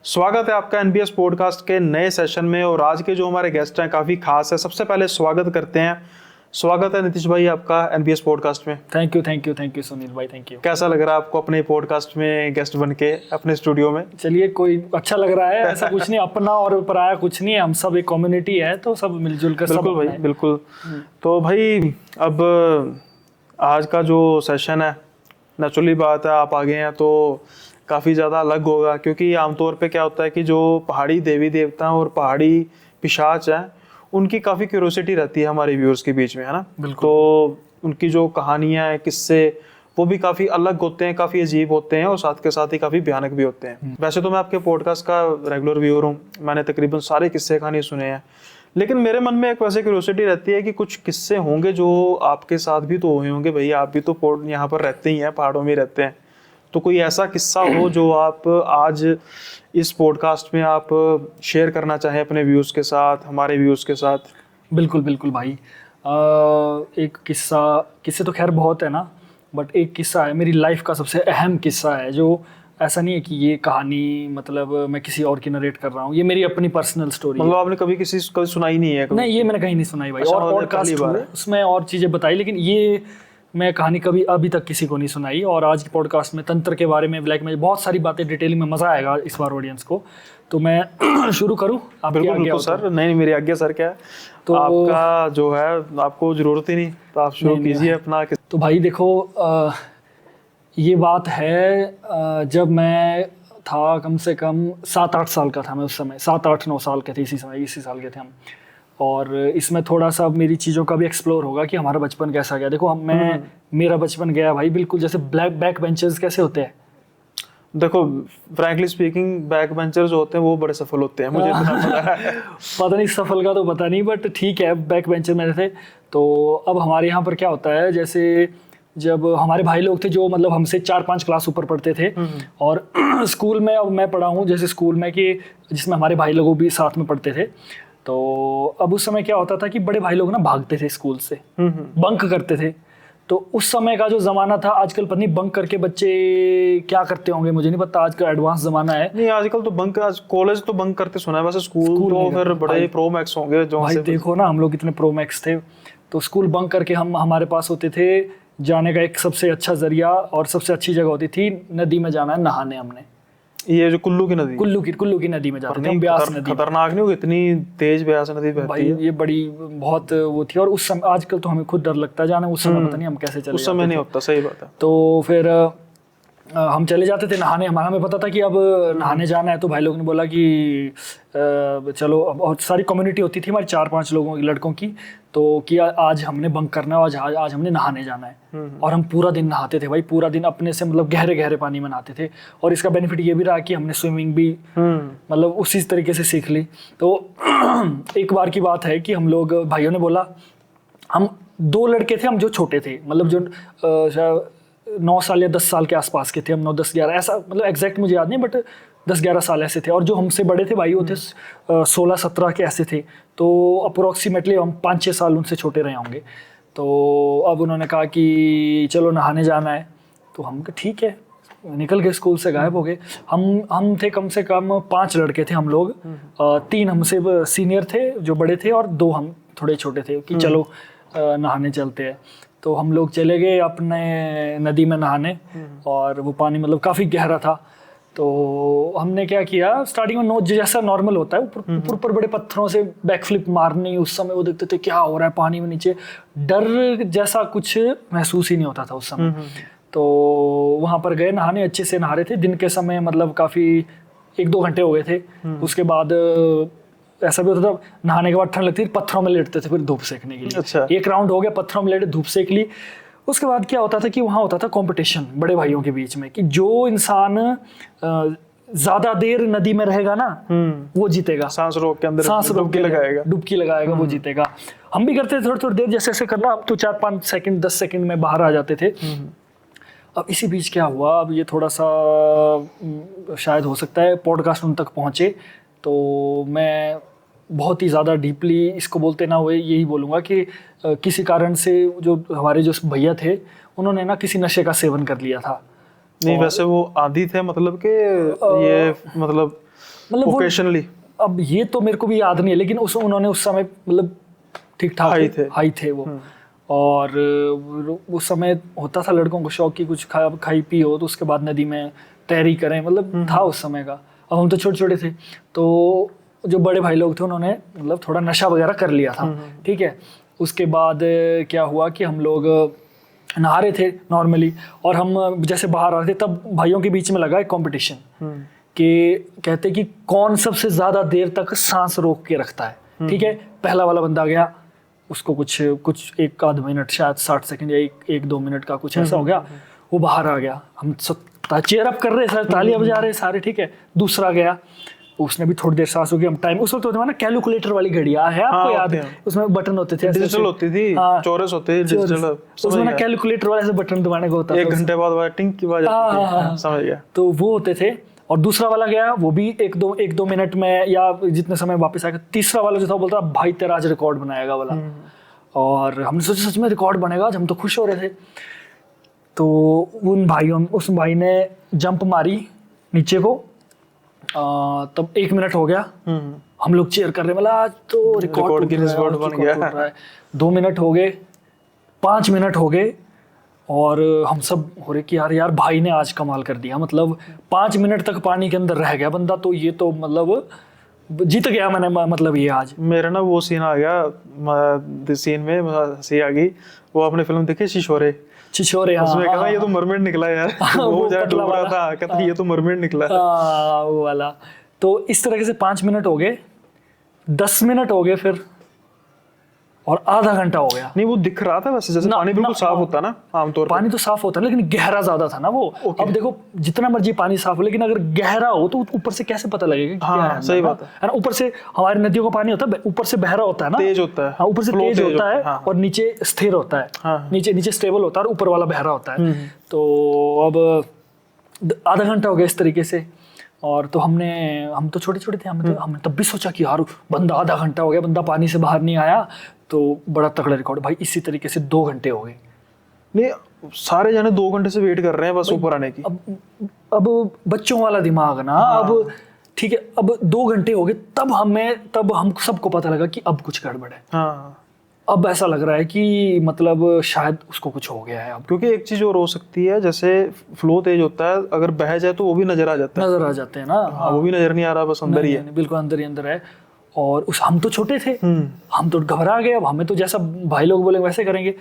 स्वागत है आपका एनबीएस पॉडकास्ट के नए सेशन में। और आज के जो हमारे गेस्ट हैं काफ़ी खास है। सबसे पहले स्वागत करते हैं। स्वागत है नीतीश भाई आपका एनबीएस पॉडकास्ट में। थैंक यू सुनील भाई, थैंक यू। कैसा लग रहा है आपको अपने पॉडकास्ट में गेस्ट बन के अपने स्टूडियो में? चलिए, कोई अच्छा लग रहा है, ऐसा कुछ नहीं, अपना और पराया कुछ नहीं है, हम सब एक कम्युनिटी है तो सब मिलजुल कर। बिल्कुल भाई, बिल्कुल। तो भाई अब आज का जो सेशन है, नेचुरली बात है आप आगे हैं तो काफ़ी ज़्यादा अलग होगा, क्योंकि आमतौर पे क्या होता है कि जो पहाड़ी देवी देवता और पहाड़ी पिशाच हैं उनकी काफ़ी क्यूरोसिटी रहती है हमारे व्यूअर्स के बीच में, है ना। तो उनकी जो कहानियाँ हैं, किस्से, वो भी काफ़ी अलग होते हैं, काफ़ी अजीब होते हैं और साथ के साथ ही काफ़ी भयानक भी होते हैं। वैसे तो मैं आपके पॉडकास्ट का रेगुलर व्यूअर हूँ, मैंने तकरीबन सारे किस्से कहानी सुने हैं, लेकिन मेरे मन में एक वैसे क्यूरोसिटी रहती है कि कुछ किस्से होंगे जो आपके साथ भी तो हुए होंगे भाई, आप भी तो यहाँ पर रहते ही हैं, पहाड़ों में रहते हैं। तो कोई ऐसा किस्सा हो जो आप आज इस पॉडकास्ट में आप शेयर करना चाहें अपने व्यूज़ के साथ, हमारे व्यूज़ के साथ? बिल्कुल बिल्कुल भाई। एक किस्से तो खैर बहुत है ना, बट एक किस्सा है मेरी लाइफ का सबसे अहम किस्सा है, जो ऐसा नहीं है कि ये कहानी मतलब मैं किसी और की नरेट कर रहा हूँ, ये मेरी अपनी पर्सनल स्टोरी। मतलब आपने कभी सुनाई नहीं है? नहीं, ये मैंने कहीं नहीं सुनाई भाई। अच्छा, और पॉडकास्ट हुए उसमें और चीज़ें बताई, लेकिन ये मैं कहानी कभी अभी तक किसी को नहीं सुनाई। और आज के पॉडकास्ट में तंत्र के बारे में में बहुत सारी बातें डिटेलिंग में, मज़ा आएगा इस बार ऑडियंस को। तो मैं शुरू करूं? बिल्कुल सर। नहीं, मेरी आज्ञा सर। क्या है तो आपका जो है, आपको ज़रूरत ही नहीं, तो आप शुरू कीजिए अपना। तो भाई देखो, ये बात है जब मैं था कम से कम 7-8 साल का था। मैं उस समय 7-8-9 साल के थे, इसी साल के थे हम। और इसमें थोड़ा सा मेरी चीज़ों का भी एक्सप्लोर होगा कि हमारा बचपन कैसा गया। देखो मेरा बचपन गया भाई बिल्कुल जैसे बैक बेंचर्स कैसे होते हैं। देखो फ्रैंकली स्पीकिंग, बैक बेंचर्स जो होते हैं वो बड़े सफल होते हैं, मुझे इतना पता है। पता नहीं सफल का तो पता नहीं, बट ठीक है, बैक बेंचर में थे। तो अब हमारे यहाँ पर क्या होता है, जैसे जब हमारे भाई लोग थे जो मतलब हमसे 4-5 क्लास ऊपर पढ़ते थे, और स्कूल में अब मैं पढ़ा हूँ जैसे स्कूल में कि जिसमें हमारे भाई लोग भी साथ में पढ़ते थे। तो अब उस समय क्या होता था कि बड़े भाई लोग ना भागते थे स्कूल से, बंक करते थे। तो उस समय का जो ज़माना था, आजकल पता नहीं बंक करके बच्चे क्या करते होंगे, मुझे नहीं पता, आजकल एडवांस ज़माना है। नहीं, आजकल तो आज कॉलेज तो बंक करते सुना है, वैसे स्कूल तो फिर बड़े प्रो मैक्स होंगे जो भाई देखो ना, हम लोग कितने प्रो मैक्स थे। तो स्कूल बंक करके हमारे पास होते थे जाने का एक सबसे अच्छा जरिया और सबसे अच्छी जगह होती थी, नदी में जाना है नहाने। हमने ये जो कुल्लू की नदी में जाते थे, ब्यास नदी। खतरनाक नहीं हो, इतनी तेज ब्यास नदी बहती है। ये बड़ी बहुत वो थी। और उस समय, आजकल तो हमें खुद डर लगता है जाना, उस समय पता नहीं हम कैसे चले। उस समय नहीं होता, सही बात है। तो फिर हम चले जाते थे नहाने। हमें पता था कि अब नहाने जाना है, तो भाई लोग ने बोला कि चलो। और सारी कम्युनिटी होती थी हमारी 4-5 लोगों की, लड़कों की। तो कि आज हमने बंक करना है, आज हमने नहाने जाना है। और हम पूरा दिन नहाते थे भाई, पूरा दिन अपने से मतलब गहरे गहरे पानी में नहाते थे। और इसका बेनिफिट ये भी रहा कि हमने स्विमिंग भी मतलब उसी तरीके से सीख ली। तो एक बार की बात है कि हम लोग, भाइयों ने बोला, हम 2 लड़के थे, हम जो छोटे थे, मतलब जो 9 साल या 10 साल के आसपास के थे हम, 9, 10, 11 ऐसा, मतलब एग्जैक्ट मुझे याद नहीं, बट 10-11 साल ऐसे थे। और जो हमसे बड़े थे भाई वो थे 16-17 के ऐसे थे। तो अप्रोक्सीमेटली हम 5-6 साल उनसे छोटे रहे होंगे। तो अब उन्होंने कहा कि चलो नहाने जाना है। तो हम कहा ठीक है, निकल गए, स्कूल से गायब हो गए। हम थे कम से कम 5 लड़के थे हम लोग। 3 हमसे सीनियर थे जो बड़े थे, और 2 हम थोड़े छोटे थे कि चलो नहाने चलते हैं। तो हम लोग चले गए अपने नदी में नहाने, और वो पानी मतलब काफ़ी गहरा था। तो हमने क्या किया, स्टार्टिंग में जैसा नॉर्मल होता है, ऊपर बड़े पत्थरों से बैकफ्लिप मारनी। उस समय वो देखते थे क्या हो रहा है पानी में नीचे, डर जैसा कुछ महसूस ही नहीं होता था उस समय। तो वहाँ पर गए नहाने, अच्छे से नहा रहे थे दिन के समय, मतलब काफ़ी 1-2 घंटे हो गए थे। उसके बाद ऐसा भी होता था, नहाने के बाद ठंड लगती थी, पत्थरों में लेटते थे फिर धूप सेकने के लिए। अच्छा। एक राउंड हो गया, पत्थरों में लेटे, धूप सेक ली। उसके बाद क्या होता था कि वहाँ होता था कंपटीशन बड़े भाइयों के बीच में, कि जो इंसान ज्यादा देर नदी में रहेगा ना वो जीतेगा। सांस रोक के अंदर डुबकी लगाएगा वो जीतेगा। हम भी करते थे थोड़ी देर, जैसे जैसे करना, अब तो 4-5 सेकंड 10 सेकंड में बाहर आ जाते थे। अब इसी बीच क्या हुआ, अब ये थोड़ा सा शायद हो सकता है पॉडकास्ट उन तक पहुँचे, तो मैं बहुत ही ज़्यादा डीपली इसको बोलते ना हुए यही बोलूँगा कि किसी कारण से जो हमारे जो भैया थे उन्होंने ना किसी नशे का सेवन कर लिया था। नहीं, वैसे वो आदी थे, मतलब कि ये मतलब मतलब ओकेशनली? अब ये तो मेरे को भी याद नहीं है, लेकिन उन्होंने उस समय मतलब ठीक ठाक हाई थे वो। और उस समय होता था लड़कों को शौक कि कुछ खाई पी हो तो उसके बाद नदी में तैरी करें, मतलब था उस समय का। अब हम तो छोटे छोटे थे, तो जो बड़े भाई लोग थे उन्होंने मतलब थोड़ा नशा वगैरह कर लिया था, ठीक है। उसके बाद क्या हुआ कि हम लोग नहा रहे थे नॉर्मली, और हम जैसे बाहर आ रहे थे तब भाइयों के बीच में लगा एक कॉम्पिटिशन कि कहते कि कौन सबसे ज्यादा देर तक सांस रोक के रखता है, ठीक है। पहला वाला बंदा गया, उसको कुछ एक आध मिनट, शायद 60 सेकंड या एक 2 मिनट का कुछ ऐसा हो गया, वो बाहर आ गया। हम सब चेयर अप कर रहे हैं, तालियां बजा रहे हैं सारे, ठीक है। दूसरा गया, उसने भी थोड़ी देर सांस होगी। हम टाइम उस वक्त होता था ना, कैलकुलेटर वाली घड़ियां है आपको याद है? उसमें बटन होते थे, डिजिटल होती थी, चौरस होते थे डिजिटल, उसमें ना कैलकुलेटर वाले से बटन दबाने को होता था। 1 घंटे बाद टिंग की आवाज आती थी, समझ गया। तो वो होते थे। और दूसरा वाला गया, वो भी एक दो मिनट में या जितने समय वापस आएगा। तीसरा वाला जो था बोलता भाई तेरा आज रिकॉर्ड बनाएगा वाला। और हमने सोचा सच में रिकॉर्ड बनेगा, हम तो खुश हो रहे थे। तो उस भाई ने जंप मारी नीचे को, तब 1 मिनट हो गया। हम लोग चेयर कर रहे, मतलब आज तो रिकॉर्ड बन गया। 2 मिनट हो गए, 5 मिनट हो गए, और हम सब हो रहे कि यार भाई ने आज कमाल कर दिया, मतलब 5 मिनट तक पानी के अंदर रह गया बंदा, तो ये तो मतलब जीत गया मैंने, मतलब ये आज। मेरा ना वो सीन आ गया, सीन में हंसी आ गई। वो आपने फिल्म देखी छिछोरे? हाँ, उसमें कहा ये तो मरमेड निकला यार। वो जब डूब रहा था कहता ये तो मरमेड निकला। वो वाला। तो इस तरह से 5 मिनट हो गए, 10 मिनट हो गए फिर, और आधा घंटा हो गया। नहीं वो दिख रहा था वैसे, जैसे पानी बिल्कुल साफ होता ना आमतौर पर। पानी तो साफ होता है, लेकिन गहरा ज्यादा था ना वो। अब देखो जितना मर्जी पानी साफ हो, लेकिन अगर गहरा हो तो ऊपर से कैसे पता लगेगा कि क्या है? सही बात है ना। ऊपर से हमारी नदियों का पानी होता है, ऊपर से बहरा होता है ना, तेज होता है। ऊपर से तेज होता है, और नीचे स्थिर होता है, नीचे स्टेबल होता है, और ऊपर वाला बहरा होता है। तो अब आधा घंटा हो गया इस तरीके से। और तो हम तो छोटे छोटे थे, हमने तब भी सोचा कि यार बंदा आधा घंटा हो गया, बंदा पानी से बाहर नहीं आया, तो बड़ा तगड़ा रिकॉर्ड। भाई इसी तरीके से 2 घंटे हो गए। नहीं सारे जने 2 घंटे से वेट कर रहे हैं बस ऊपर आने की। अब बच्चों वाला दिमाग ना, अब ठीक है, अब 2 घंटे हो गए, तब हम सबको पता लगा कि अब कुछ गड़बड़ है। अब ऐसा लग रहा है कि मतलब शायद उसको कुछ हो गया है अब। क्योंकि एक चीज और हो सकती है, जैसे फ्लो तेज होता है, अगर बह जाए तो वो भी नजर आ जाता है ना। वो भी नजर नहीं आ रहा, बस अंदर ही है। बिल्कुल अंदर ही अंदर है। और हम तो छोटे थे, हम तो घबरा गए। अब हमें तो जैसा भाई लोग बोले वैसे करेंगे।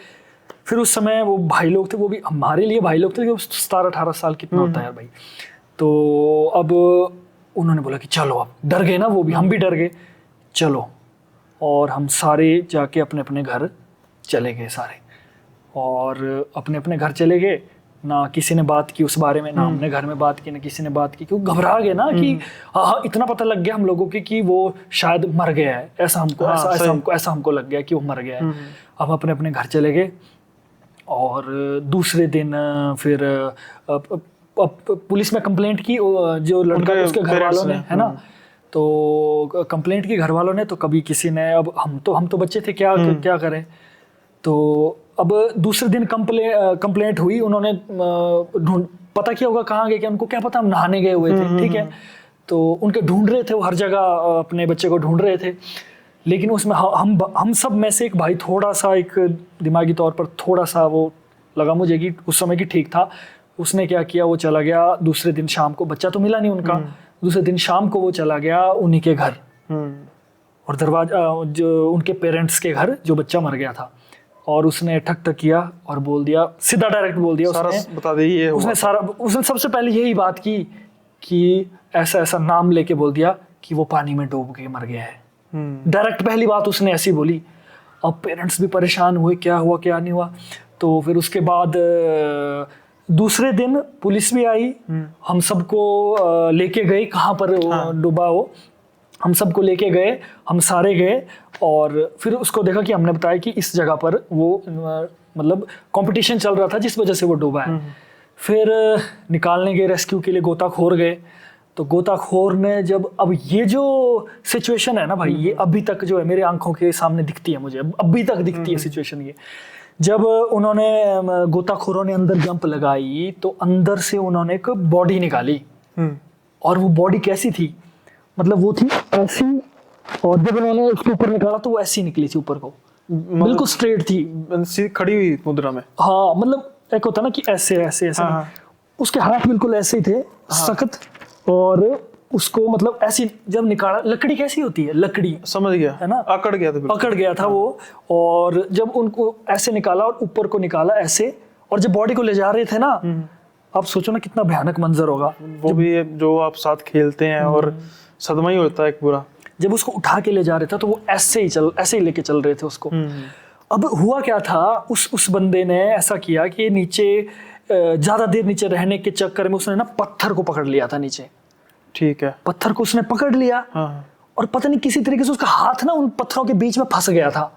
फिर उस समय वो भाई लोग थे, वो भी हमारे लिए भाई लोग थे, 17-18 साल कितना होता है यार भाई। तो अब उन्होंने बोला कि चलो, अब डर गए ना वो भी, हम भी डर गए, चलो। और हम सारे जाके अपने अपने घर चले गए सारे, और अपने अपने घर चले गए। ना किसी ने बात की उस बारे में, ना हमने घर में बात की, ना किसी ने बात की, क्योंकि घबरा गए ना कि हाँ इतना पता लग गया हम लोगों के कि वो शायद मर गया है, ऐसा हमको लग गया कि वो मर गया है। हम अपने अपने घर चले गए। और दूसरे दिन फिर पुलिस में कंप्लेंट की, जो लड़का उसके घर वालों ने, है ना। तो कंप्लेंट की घर वालों ने, तो कभी किसी ने, अब हम तो बच्चे थे, क्या करें। तो अब दूसरे दिन कंप्लेंट हुई, उन्होंने पता किया होगा कहाँ गए, क्या उनको क्या पता, हम नहाने गए हुए थे, ठीक है। तो उनके ढूंढ रहे थे वो हर जगह, अपने बच्चे को ढूंढ रहे थे। लेकिन उसमें हम सब में से एक भाई थोड़ा सा, एक दिमागी तौर पर थोड़ा सा वो लगा मुझे कि उस समय की ठीक था। उसने क्या किया, वो चला गया दूसरे दिन शाम को, बच्चा तो मिला नहीं उनका। दूसरे दिन शाम को वो चला गया उन्हीं के घर, और दरवाजा, जो उनके पेरेंट्स के घर, जो बच्चा मर गया था। और उसने ठक ठक किया और बोल दिया, सीधा डायरेक्ट बोल दिया, उसने सबसे पहले यही बात की कि ऐसा ऐसा नाम लेके बोल दिया कि वो पानी में डूब के मर गया है। डायरेक्ट पहली बात उसने ऐसी बोली। अब पेरेंट्स भी परेशान हुए, क्या हुआ क्या नहीं हुआ। तो फिर उसके बाद दूसरे दिन पुलिस भी आई, हम सबको लेके गए कहाँ पर डूबा हो, हम सबको लेके गए, हम सारे गए। और फिर उसको देखा कि हमने बताया कि इस जगह पर वो मतलब कंपटीशन चल रहा था जिस वजह से वो डूबा है। फिर निकालने गए, रेस्क्यू के लिए गोताखोर गए। तो गोताखोर ने जब, अब ये जो सिचुएशन है ना भाई, ये अभी तक जो है मेरे आंखों के सामने दिखती है, मुझे अभी तक दिखती है सिचुएशन ये। जब उन्होंने, गोताखोरों ने अंदर जंप लगाई, तो अंदर से उन्होंने एक बॉडी निकाली। और वो बॉडी कैसी थी, मतलब वो थी ऐसी, और जब उन्होंने उसके ऊपर निकाला तो वो ऐसी निकली थी ऊपर को, बिल्कुल स्ट्रेट थी, सीधी खड़ी हुई मुद्रा में। हाँ मतलब एक होता ना कि ऐसे ऐसे ऐसे हाँ, नहीं। हाँ। उसके हाथ बिल्कुल ऐसे ही थे, सख्त, और उसको मतलब ऐसी जब निकाला, लकड़ी कैसी होती है, लकड़ी समझ गया, है ना, अकड़ गया था बिल्कुल। पकड़ गया था वो। और जब उनको ऐसे निकाला और ऊपर को निकाला ऐसे, और जब बॉडी को ले जा रहे थे ना, आप सोचो ना कितना भयानक मंजर होगा। वो भी जो आप साथ खेलते हैं और सदमा ही होता है एक पूरा। जब उसको उठा के ले जा रहे थे तो वो ऐसे ही लेके चल रहे थे उसको। अब हुआ क्या था, उस बंदे ने ऐसा किया कि नीचे ज्यादा देर नीचे रहने के चक्कर में उसने ना पत्थर को पकड़ लिया था नीचे। ठीक है। पत्थर को उसने पकड़ लिया, हाँ। और पता नहीं किसी तरीके से उसका हाथ ना उन पत्थरों के बीच में फंस गया था।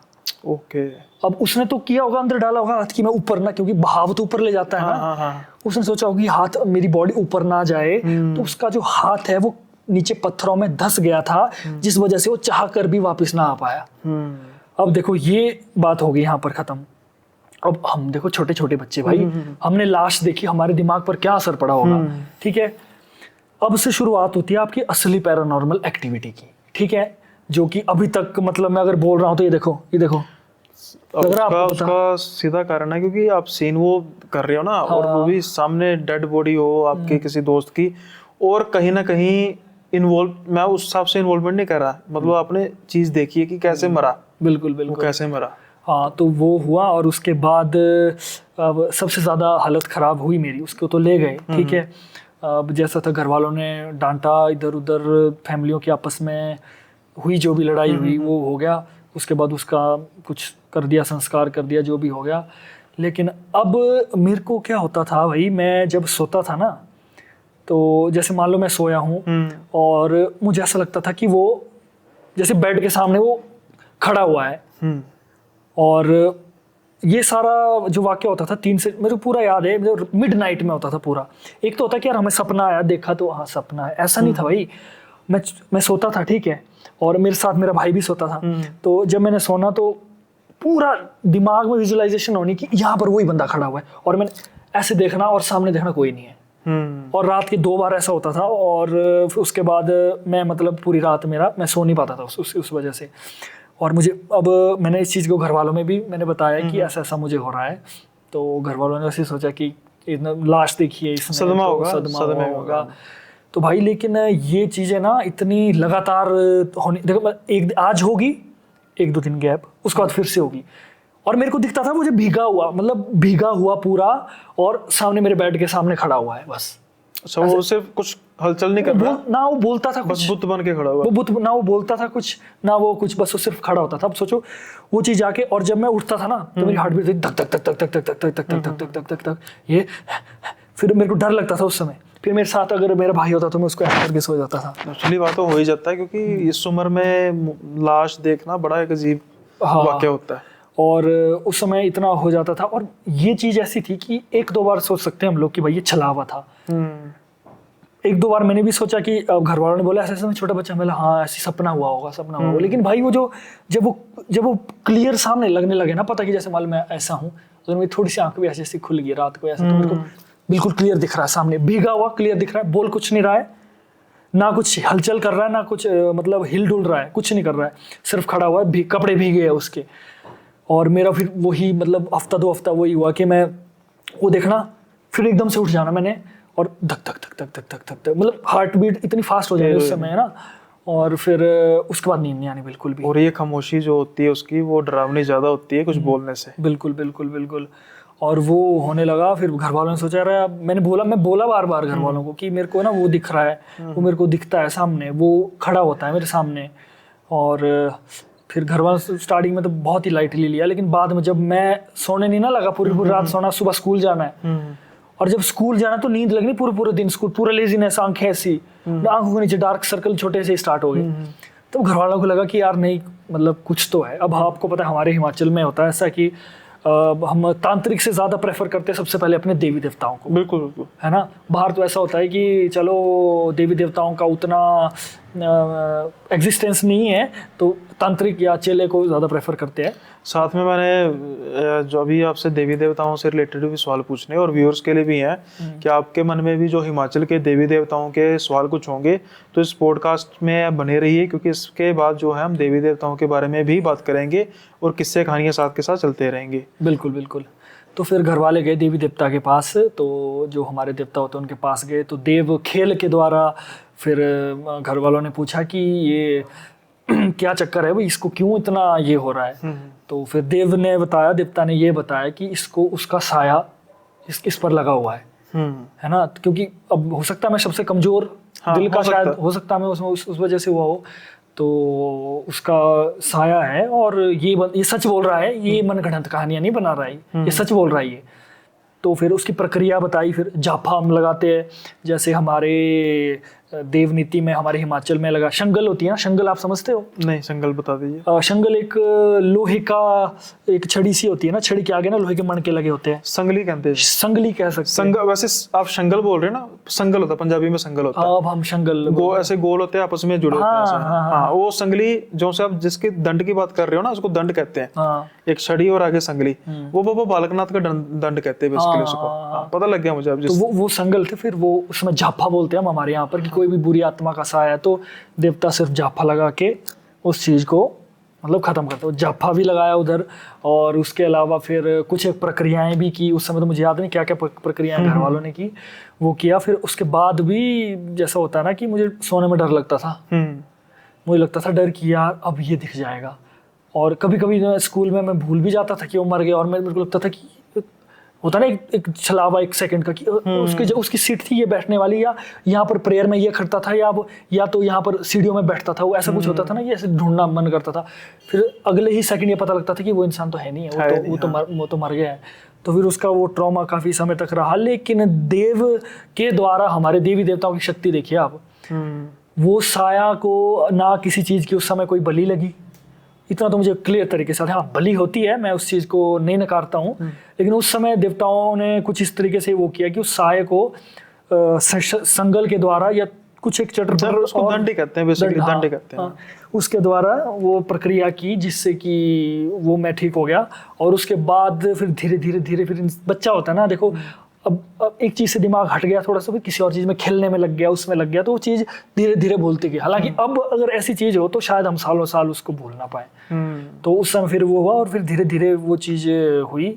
ओके। अब उसने तो किया होगा, अंदर डाला होगा हाथ की मैं ऊपर ना, क्योंकि बहाव तो ऊपर ले जाता है ना। हाँ, हाँ। उसने सोचा होगा कि हाथ मेरी बॉडी ऊपर ना जाए, तो उसका जो हाथ है वो नीचे पत्थरों में धंस गया था, जिस वजह से वो चाह कर भी वापस ना आ पाया। अब देखो ये बात हो गई यहाँ पर खत्म। अब हम देखो छोटे छोटे बच्चे भाई, हमने लाश देखी, हमारे दिमाग पर क्या असर पड़ा होगा, ठीक है। अब से शुरुआत होती है आपकी असली पैरानॉर्मल एक्टिविटी की, ठीक है, जो कि अभी तक मतलब मैं अगर बोल रहा हूँ तो ये देखो लग रहा है आपको? उसका सीधा कारण है क्योंकि आप सीन वो कर रहे हो ना, और वो भी सामने डेड बॉडी हो आपके किसी दोस्त की, और कहीं ना कहीं इन्वॉल्व, मैं उस हिसाब से इन्वॉल्वमेंट नहीं कर रहा, मतलब आपने चीज देखी है कि कैसे मरा। बिल्कुल वो कैसे मरा। हाँ, तो वो हुआ, और उसके बाद अब सबसे ज़्यादा हालत ख़राब हुई मेरी, उसको तो ले गए, ठीक है। अब जैसा था घर वालों ने डांटा, इधर उधर फैमिलियों की आपस में हुई जो भी लड़ाई हुई वो हो गया। उसके बाद उसका कुछ कर दिया, संस्कार कर दिया, जो भी हो गया। लेकिन अब मेरे को क्या होता था भाई, मैं जब सोता था ना, तो जैसे मान लो मैं सोया हूँ और मुझे ऐसा लगता था कि वो जैसे बेड के सामने वो खड़ा हुआ है। और ये सारा जो वाक्य होता था 3 से, मेरे को पूरा याद है, मिड नाइट में होता था पूरा। एक तो होता कि यार हमें सपना आया, देखा तो हाँ सपना है, ऐसा नहीं था भाई। मैं सोता था, ठीक है, और मेरे साथ मेरा भाई भी सोता था। तो जब मैंने सोना तो पूरा दिमाग में विजुअलाइजेशन होनी कि यहाँ पर वही बंदा खड़ा हुआ है, और मैंने ऐसे देखना और सामने देखना कोई नहीं है। और रात के 2 बार ऐसा होता था, और उसके बाद मैं मतलब पूरी रात मैं सो नहीं पाता था उस वजह से। और मुझे अब मैंने इस चीज़ को घर वालों में भी मैंने बताया कि ऐसा ऐसा मुझे हो रहा है, तो घर वालों ने ऐसे सोचा कि लाश देखिए, इसमें सदमा होगा। तो भाई लेकिन ये चीज़ें ना इतनी लगातार होनी, देखो एक आज होगी, 1-2 दिन गैप, उसके बाद फिर से होगी। और मेरे को दिखता था मुझे भीगा हुआ पूरा, और सामने मेरे बेड के सामने खड़ा हुआ है बस। अच्छा, वो सिर्फ कुछ हलचल नहीं कर रहा ना, वो बोलता था बस बुत बन के खड़ा हुआ, वो बुत ना, वो बोलता था कुछ ना, वो कुछ बस वो सिर्फ खड़ा होता था। अब सोचो वो चीज आके, और जब मैं उठता था ना तो मेरी हार्ट बीट धक धक धक धक धक धक धक धक धक धक धक धक धक, ये फिर मेरे को डर लगता था उस समय। फिर मेरे साथ अगर मेरा भाई होता तो मैं उसको ऐसे करके सो जाता था। एक्चुअली बात तो हो ही जाता है, क्योंकि इस उम्र में लाश देखना बड़ा एक अजीब वाकया होता है। और उस समय इतना हो जाता था, और ये चीज ऐसी थी कि 1-2 बार सोच सकते हैं हम लोग कि भाई ये छलावा था। 1-2 बार मैंने भी सोचा कि घर वालों ने बोला ऐसे ऐसे, मैं छोटा बच्चा, मैं हाँ ऐसी सपना हुआ होगा। लेकिन भाई वो जब वो क्लियर सामने लगने लगे ना, पता कि जैसे मान लो मैं ऐसा हूँ, तो मेरी थोड़ी सी आंख भी ऐसी खुल गई रात को ऐसा, तो मेरे को बिल्कुल क्लियर दिख रहा है, सामने भीगा हुआ क्लियर दिख रहा है, बोल कुछ नहीं रहा है, ना कुछ हलचल कर रहा है, ना कुछ मतलब हिल डुल रहा है, कुछ नहीं कर रहा है, सिर्फ खड़ा हुआ है, कपड़े भीगे हैं उसके। और मेरा फिर वही मतलब हफ्ता 2 हफ्ता वही हुआ कि मैं वो देखना, फिर एकदम से उठ जाना मैंने, और धक धक धक धक धक धक धक, मतलब हार्ट बीट इतनी फास्ट हो जाएगी उस समय, है ना। और फिर उसके बाद नींद नहीं आनी बिल्कुल भी। और ये खामोशी जो होती है उसकी, वो डरावनी ज्यादा होती है कुछ बोलने से। बिल्कुल। और वो होने लगा, फिर घर वालों ने सोचा रहा, मैं बोला बार बार घर वालों को कि मेरे को ना वो दिख रहा है, वो मेरे को दिखता है सामने, वो खड़ा होता है मेरे सामने। और फिर घर वालों स्टार्टिंग में तो बहुत ही लाइटली लिया, लेकिन बाद में जब मैं सोने नहीं ना लगा, पूरी रात सोना, सुबह स्कूल जाना है, और जब स्कूल जाना तो नींद लगनी पूरे दिन, स्कूल पूरा लेजीनेस, आंखें ऐसी, आंखों के नीचे डार्क सर्कल छोटे से स्टार्ट हो गए। तो घर वालों को लगा कि यार नहीं, मतलब कुछ तो है। अब आपको पता है हमारे हिमाचल में होता है ऐसा कि हम तांत्रिक से ज्यादा प्रेफर करते हैं सबसे पहले अपने देवी देवताओं को। बिल्कुल, है ना। बाहर तो ऐसा होता है कि चलो देवी देवताओं का उतना एग्जिस्टेंस नहीं है तो तांत्रिक या चेले को ज़्यादा प्रेफर करते हैं। साथ में मैंने जो अभी आपसे देवी देवताओं से रिलेटेड भी सवाल पूछने और व्यूअर्स के लिए भी हैं कि आपके मन में भी जो हिमाचल के देवी देवताओं के सवाल कुछ होंगे तो इस पॉडकास्ट में बने रहिए, क्योंकि इसके बाद जो है हम देवी देवताओं के बारे में भी बात करेंगे और किस्से कहानियाँ साथ के साथ चलते रहेंगे। बिल्कुल बिल्कुल। तो फिर घर वाले गए देवी देवता के पास, तो जो हमारे देवता होते हैं उनके पास गए, तो देव खेल के द्वारा फिर घर वालों ने पूछा कि ये क्या चक्कर है भाई, इसको क्यों इतना ये हो रहा है। तो फिर देवता ने ये बताया कि इसको उसका साया इस पर लगा हुआ है ना, क्योंकि अब हो सकता है मैं सबसे कमजोर दिल का शायद हो सकता है मैं उसमें उस वजह से हुआ हो, तो उसका साया है और ये सच बोल रहा है, ये मनगढ़ंत कहानियां नहीं बना रहा है, ये सच बोल रहा है ये। तो फिर उसकी प्रक्रिया बताई, फिर जाफा हम लगाते हैं, जैसे हमारे देवनीति में हमारे हिमाचल में लगा शंगल होती है ना, शंगल आप समझते हो? नहीं, शंगल बता दीजिए। शंगल एक लोहे का एक छड़ी सी होती है ना, छड़ी के आगे ना लोहे के मणके लगे होते हैं, संगली कहते हैं। संगली कह सकते हैं। वैसे आप शंगल बोल रहे हैं ना, संगल होता है पंजाबी में, संगल होता है। अब हम शंगल ऐसे गोल होते हैं, आपस में जुड़े होते हैं ऐसे। हाँ, वो संगली जो से आप जिसके दंड की बात कर रहे हो ना, उसको दंड कहते हैं। एक छड़ी और आगे संगली, वो बाबा बालकनाथ का दंड कहते हैं बेसिकली उसको। पता लग गया मुझे अब। तो वो संगल थे, फिर वो उसमें जाफा बोलते हैं हम हमारे यहाँ पर, कि कोई भी बुरी आत्मा का साया है तो देवता सिर्फ जाफा लगा के उस चीज को मतलब खत्म करते हैं। जाफा भी लगाया उधर, और उसके अलावा फिर कुछ एक प्रक्रियाएं भी की, उस समय तो मुझे याद नहीं क्या क्या प्रक्रियाएं घर वालों ने की, वो किया। फिर उसके बाद भी जैसा होता है ना कि मुझे सोने में डर लगता था, मुझे लगता था डर कि यार अब ये दिख जाएगा। और कभी कभी स्कूल में मैं भूल भी जाता था कि वो मर गया, और मेरे को लगता था कि होता ना एक छलावा एक सेकंड का कि उसकी सीट थी ये बैठने वाली, या यहाँ पर प्रेयर में ये खड़ता था, या तो यहाँ पर सीढ़ियों में बैठता था, वो ऐसा कुछ होता था ना, ये ऐसे ढूंढना मन करता था। फिर अगले ही सेकंड ये पता लगता था कि वो इंसान तो है नहीं है, वो तो मर गया है। तो फिर उसका वो ट्रॉमा काफी समय तक रहा। लेकिन देव के द्वारा हमारे देवी देवताओं की शक्ति देखिए आप, वो साया को ना किसी चीज की उस समय कोई बलि लगी, इतना तो मुझे क्लियर तरीके से, हाँ बलि होती है, मैं उस चीज को नहीं नकारता हूँ, लेकिन उस समय देवताओं ने कुछ इस तरीके से वो किया कि उस साये को संगल के द्वारा या कुछ एक चटर, उसको दंड कहते हैं बेसिकली, दंड कहते हैं, उसके द्वारा वो प्रक्रिया की जिससे कि वो मैं ठीक हो गया। और उसके बाद फिर धीरे धीरे फिर बच्चा होता है ना, देखो अब एक चीज से दिमाग हट गया थोड़ा सा, किसी और चीज में खेलने में लग गया, उसमें लग गया, तो वो चीज धीरे धीरे भूलती गई। हालांकि अब अगर ऐसी चीज हो तो शायद हम सालों साल उसको भूल ना पाए। तो उस समय फिर वो हुआ, और फिर धीरे धीरे वो चीज हुई,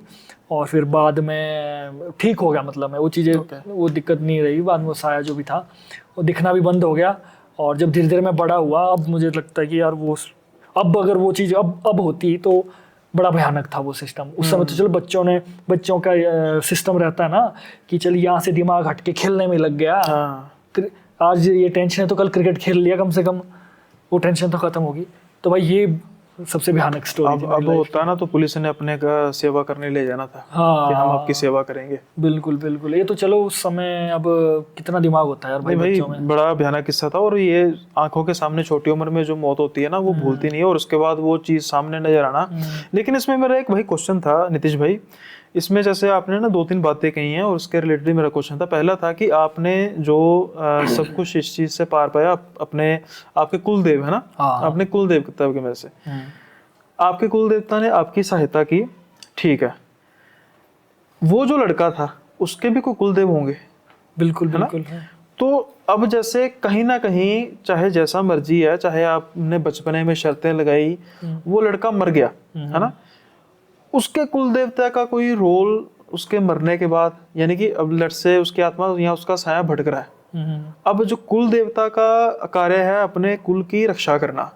और फिर बाद में ठीक हो गया, मतलब मैं वो चीजें वो दिक्कत नहीं रही। बाद में वो साया जो भी था वो दिखना भी बंद हो गया। और जब धीरे धीरे मैं बड़ा हुआ, अब मुझे लगता है कि यार वो अब अगर वो चीज अब होती तो बड़ा भयानक था वो सिस्टम। उस समय तो चलो बच्चों का सिस्टम रहता है ना कि चल यहाँ से दिमाग हट के खेलने में लग गया, आज ये टेंशन है तो कल क्रिकेट खेल लिया, कम से कम वो टेंशन तो खत्म होगी। तो भाई ये सबसे भयानक स्टोरी। अब होता है ना, तो पुलिस ने अपने का सेवा करने ले जाना था। हाँ, कि हम आपकी सेवा करेंगे। बिल्कुल बिल्कुल। ये तो चलो उस समय अब कितना दिमाग होता है यार भाई बच्चों में। बड़ा भयानक किस्सा था। और ये आंखों के सामने छोटी उम्र में जो मौत होती है ना, वो भूलती नहीं है, और उसके बाद वो चीज सामने नजर आना। लेकिन इसमें मेरा एक भाई क्वेश्चन था नीतीश भाई, इसमें जैसे आपने ना 2-3 बातें कही हैं, और उसके रिलेटेड मेरा क्वेश्चन था। पहला था कि आपने जो सब कुछ इस चीज से पार पाया, आपके कुल देव है ना, अपने कुल देवता के में से आपके कुल देवता ने आपकी सहायता की, ठीक है। वो जो लड़का था उसके भी कोई कुल देव होंगे? बिल्कुल बिल्कुल। तो अब जैसे कहीं ना कहीं, चाहे जैसा मर्जी है, चाहे आपने बचपने में शर्तें लगाई, वो लड़का मर गया है ना, उसके कुल देवता का कोई रोल उसके मरने के बाद, यानी कि अब लट से उसकी आत्मा या उसका साया भटक रहा है। अब जो कुल देवता का कार्य है अपने कुल की रक्षा करना।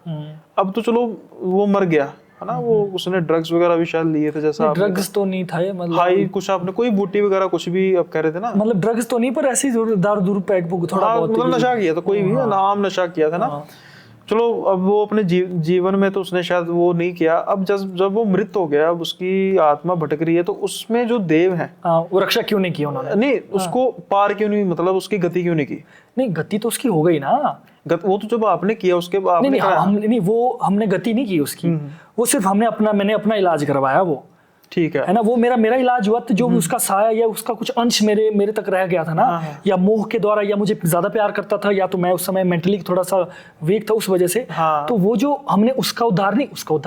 अब तो चलो वो मर गया है ना, वो उसने ड्रग्स वगैरह भी शायद लिए थे, जैसा ड्रग्स तो नहीं था, मतलब हाई कुछ आपने कोई बूटी वगैरह कुछ भी आप कह रहे थे ना, मतलब ड्रग्स तो नहीं, पर ऐसी दारू दूर पैक थोड़ा बहुत मतलब नशा किया था, कोई भी नाम नशा किया था ना। चलो अब वो अपने जीवन में तो उसने शायद वो नहीं किया। अब जब वो मृत हो गया, अब उसकी आत्मा भटक रही है, तो उसमें जो देव हैं वो रक्षा क्यों नहीं की उन्होंने? नहीं, उसको पार क्यों नहीं, मतलब उसकी गति क्यों नहीं की? नहीं, गति तो उसकी हो गई ना, वो तो जब आपने किया उसके बाद नहीं, वो हमने गति नहीं की उसकी, वो सिर्फ मैंने अपना इलाज करवाया। वो ठीक है। है ना, वो मेरा इलाज हुआ तो जो भी उसका साया या उसका कुछ अंश मेरे तक रह गया था ना, या मोह के द्वारा, या मुझे ज्यादा प्यार करता था, या तो मैं उस समय मेंटली थोड़ा सा वीक था उस वजह से, तो वो जो हमने उसका उद्धार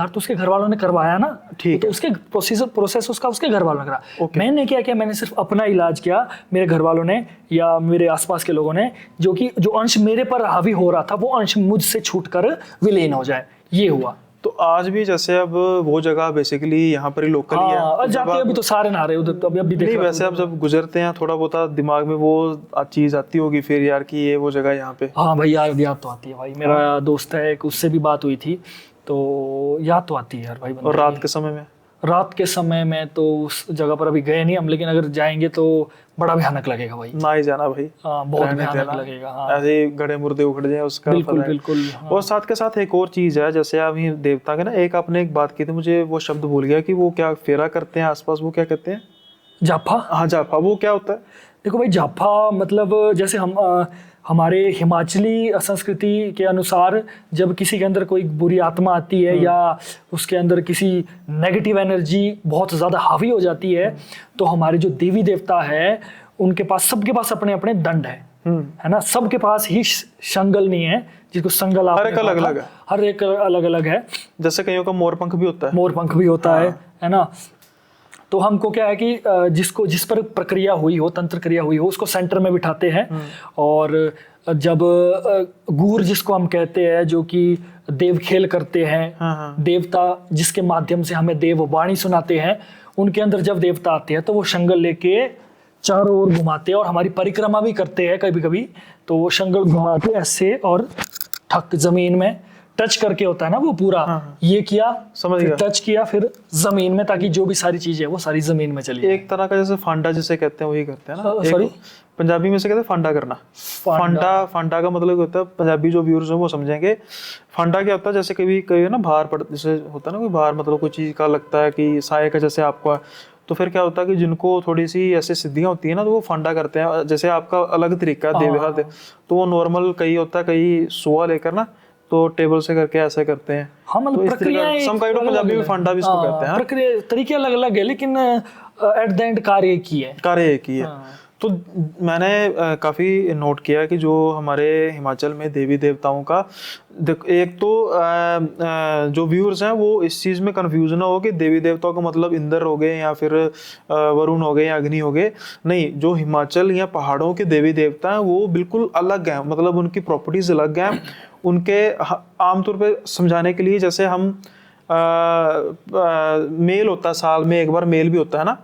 तो उसके घर वालों ने करवाया ना, तो उसके प्रोसेस उसका उसके घर वालों ने करा। मैंने क्या किया, मैंने सिर्फ अपना इलाज किया, मेरे घर वालों ने या मेरे आसपास के लोगों ने, जो अंश मेरे पर हावी हो रहा था वो अंश मुझसे छूटकर विलीन हो जाए, ये हुआ। तो आज भी जैसे अब वो जगह बेसिकली यहाँ पर ही लोकल ही है, और जाते हैं अभी तो सारे नहा रहे उधर, तो अभी देख नहीं रहा वैसे अब जब गुजरते हैं थोड़ा बहुत दिमाग में वो चीज आती होगी फिर यार कि ये वो जगह यहाँ पे। हाँ भाई याद तो आती है भाई, मेरा दोस्त है एक, उससे भी बात हुई थी, तो याद तो आती है यार भाई। और रात के समय में तो उस जगह पर अभी गए नहीं हम, लेकिन अगर जाएंगे तो बड़ा भयानक लगेगा भाई। ना ही जाना भाई, बहुत भयानक लगेगा। हाँ। ऐसे ही गड़े मुर्दे उखड़ जाए उसका। बिल्कुल बिल्कुल। और साथ के साथ एक और चीज है, जैसे अभी देवता के ना, एक आपने एक बात की थी, मुझे वो शब्द भूल गया कि वो क्या फेरा करते हैं आसपास, वो क्या कहते हैं? जाफा। हाँ जाफा, वो क्या होता है? देखो भाई, जाफा मतलब जैसे हमारे हिमाचली संस्कृति के अनुसार जब किसी के अंदर कोई बुरी आत्मा आती है या उसके अंदर किसी नेगेटिव एनर्जी बहुत ज़्यादा हावी हो जाती है, तो हमारे जो देवी देवता है उनके पास, सबके पास अपने अपने दंड है ना, सबके पास ही संगल नहीं है, जिसको संगल हर एक अलग अलग है, हर एक अलग अलग है। जैसे कईयों का मोरपंख भी होता है, मोरपंख भी होता है ना। तो हमको क्या है कि जिस पर प्रक्रिया हुई हो, तंत्र क्रिया हुई हो, उसको सेंटर में बिठाते हैं, और जब गूर जिसको हम कहते हैं, जो कि देव खेल करते हैं, देवता जिसके माध्यम से हमें देव वाणी सुनाते हैं, उनके अंदर जब देवता आते हैं तो वो शंगल लेके चारों ओर घुमाते हैं और हमारी परिक्रमा भी करते हैं कभी कभी, तो वो शंगल घुमा के ऐसे और ठक जमीन में टच करके होता है ना वो पूरा, ये किया, समझ गया, टच किया, फिर जमीन में, ताकि जो भी सारी चीजें वो सारी जमीन में चली। एक तरह का जैसे फांडा जिसे कहते हैं वही करते हैं ना। सॉरी, पंजाबी में से कहते हैं फांडा करना। फांडा का मतलब होता है, पंजाबी जो व्यूअर्स हैं वो समझेंगे। फांडा क्या होता है, जैसे कभी कभी ना बाहर पड़, जैसे होता है ना कोई बाहर, मतलब कोई चीज का लगता है कि साये का, जैसे आपका, तो फिर क्या होता है कि जिनको थोड़ी सी ऐसे सिद्धियां होती है ना, तो वो फांडा करते हैं। जैसे आपका अलग तरीका है देवहार, तो वो नॉर्मल कई होता है, कई सुआ लेकर ना, तो टेबल से करके ऐसे करते हैं। हाँ, मतलब प्रक्रिया सम काइंड ऑफ पंजाबी में फांडा भी इसको कहते हैं। प्रक्रिया तरीके अलग अलग है, लेकिन एट द एंड कार्य एक ही है। तो मैंने काफ़ी नोट किया कि जो हमारे हिमाचल में देवी देवताओं का, एक तो जो व्यूअर्स हैं वो इस चीज़ में कंफ्यूज ना हो कि देवी देवताओं का मतलब इंद्र हो गए या फिर वरुण हो गए या अग्नि हो गए। नहीं, जो हिमाचल या पहाड़ों के देवी देवता हैं वो बिल्कुल अलग हैं, मतलब उनकी प्रॉपर्टीज़ अलग हैं। उनके आमतौर पे समझाने के लिए, जैसे हम मेल होता है, साल में एक बार मेल भी होता है ना,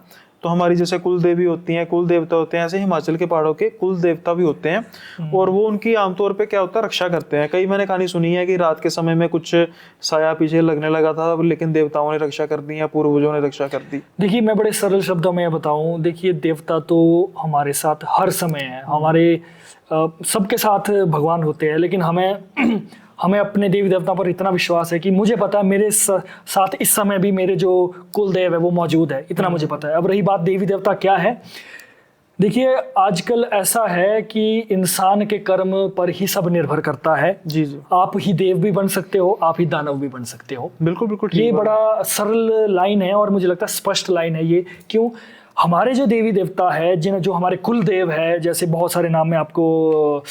तो हमारी जैसे कुल देवी होती हैं, कुल देवता होते हैं, ऐसे हिमाचल के पहाड़ों के कुल देवता भी होते हैं। और वो उनकी आमतौर पे क्या होता है, रक्षा करते हैं। कई मैंने कहानी सुनी है कि रात के समय में कुछ साया पीछे लगने लगा था, लेकिन देवताओं ने रक्षा कर दी या पूर्वजों ने रक्षा कर दी। देखिए, मैं बड़े सरल शब्दों में बताऊं, देखिए देवता तो हमारे साथ हर समय है, हमारे सबके साथ भगवान होते हैं, लेकिन हमें अपने देवी देवताओं पर इतना विश्वास है कि मुझे पता है मेरे साथ इस समय भी मेरे जो कुल देव है वो मौजूद है, इतना मुझे पता है। अब रही बात देवी देवता क्या है, देखिए आजकल ऐसा है कि इंसान के कर्म पर ही सब निर्भर करता है। जी जी, आप ही देव भी बन सकते हो, आप ही दानव भी बन सकते हो। बिल्कुल बिल्कुल, ये बड़ा सरल लाइन है और मुझे लगता है स्पष्ट लाइन है ये। क्यों? हमारे जो देवी देवता है, जो हमारे कुल देव है, जैसे बहुत सारे नाम मैं आपको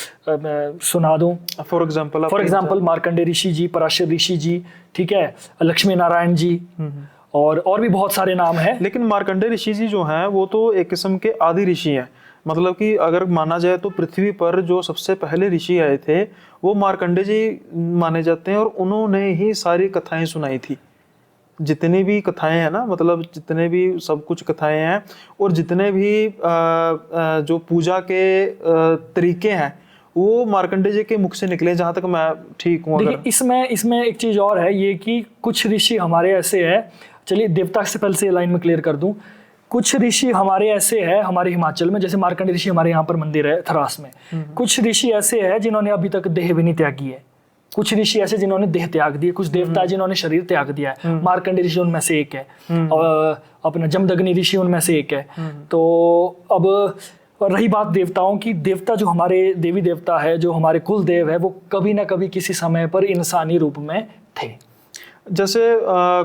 सुना दूं। फॉर एग्जाम्पल मार्कंडेय ऋषि जी, पराशर ऋषि जी, ठीक है, लक्ष्मी नारायण जी, और भी बहुत सारे नाम हैं। लेकिन मार्कंडेय ऋषि जी जो हैं वो तो एक किस्म के आदि ऋषि हैं। मतलब कि अगर माना जाए तो पृथ्वी पर जो सबसे पहले ऋषि आए थे वो मार्कंडेय जी माने जाते हैं, और उन्होंने ही सारी कथाएं सुनाई थी। जितनी भी कथाएं हैं ना, मतलब जितने भी सब कुछ कथाएं हैं, और जितने भी जो पूजा के तरीके हैं वो मार्कंडेय जी के मुख से निकले, जहाँ तक मैं ठीक हूँ। देखिए, इसमें एक चीज़ और है ये कि कुछ ऋषि हमारे ऐसे हैं, चलिए देवता से पहले से लाइन में क्लियर कर दूं, कुछ ऋषि हमारे ऐसे हैं हमारे हिमाचल में, जैसे मार्कंडेय ऋषि हमारे यहाँ पर मंदिर है थरास में, कुछ ऋषि ऐसे हैं जिन्होंने अभी तक देह भी नहीं त्यागी है, कुछ ऋषि ऐसे जिन्होंने देह त्याग दिया, कुछ देवता जिन्होंने शरीर त्याग दिया है। मार्कंडेय ऋषि उनमें से एक है, और अपना जमदग्नि ऋषि उनमें से एक है। तो अब रही बात देवताओं की, देवता जो हमारे देवी देवता है, जो हमारे कुल देव है, वो कभी ना कभी किसी समय पर इंसानी रूप में थे। जैसे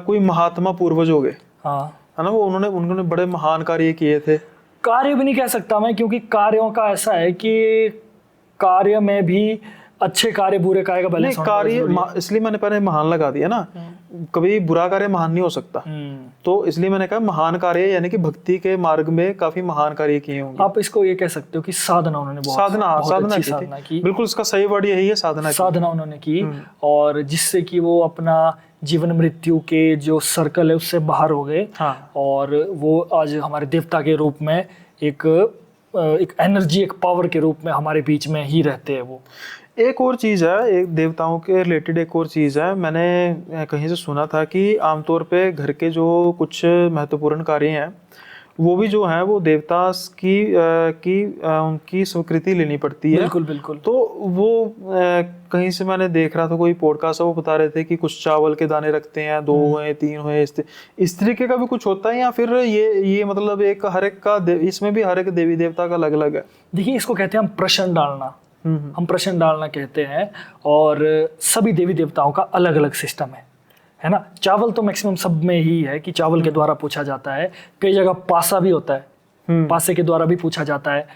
कोई महात्मा पूर्वज हो गए, हाँ, है है ना, वो उन्होंने बड़े महान कार्य किए थे। कार्य भी नहीं कह सकता मैं, क्योंकि कार्यों का ऐसा है कि कार्य में भी अच्छे कार्य बुरे कार्य का बैलेंस नहीं, कार्य इसलिए मैंने पहले महान लगा दिया ना, कभी बुरा कार्य महान नहीं हो सकता, तो इसलिए मैंने कहा महान कार्य, यानी कि भक्ति के मार्ग में काफी महान कार्य किए होंगे। आप इसको ये कह सकते हो कि साधना उन्होंने साधना की। बिल्कुल, इसका सही वर्ड यही है, साधना उन्होंने की, और जिससे कि वो अपना जीवन मृत्यु के जो सर्कल है उससे बाहर हो गए। हाँ। और वो आज हमारे देवता के रूप में एक एनर्जी, एक पावर के रूप में हमारे बीच में ही रहते हैं वो। एक और चीज़ है, एक देवताओं के रिलेटेड एक और चीज़ है, मैंने कहीं से सुना था कि आमतौर पे घर के जो कुछ महत्वपूर्ण कार्य हैं वो भी जो है वो देवता उनकी स्वीकृति लेनी पड़ती है। बिल्कुल बिल्कुल। तो वो कहीं से मैंने देख रहा था, कोई पॉडकास्ट है, वो बता रहे थे कि कुछ चावल के दाने रखते हैं, 2 हुए 3 हुए, इस तरीके का भी कुछ होता है, या फिर ये मतलब एक हर एक का इसमें भी हर एक देवी देवता का अलग अलग है? देखिए, इसको कहते हैं हम प्रश्न डालना, हम प्रश्न डालना कहते हैं, और सभी देवी देवताओं का अलग अलग सिस्टम है ना। चावल तो मैक्सिमम सब में ही है कि चावल के द्वारा पूछा जाता है, कई जगह पासा भी होता है, पासे के द्वारा भी पूछा जाता है,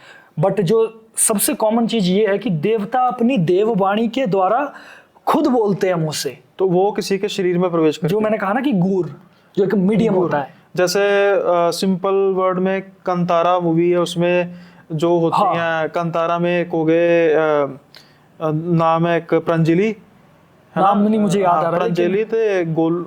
बट जो सबसे कॉमन चीज ये है कि देवता अपनी देववाणी के द्वारा खुद बोलते हैं मुंह से, तो वो किसी के शरीर में प्रवेश करते हैं। जो मैंने कहा ना कि गूर, जो एक मीडियम होता है, जैसे सिंपल वर्ड में कंतारा मूवी है, उसमें जो होती हैं, कंतारा में एक हो गए, नाम है एक प्रंजलि, नाम नहीं मुझे याद आ रहा है, प्रंजलि थे गोल,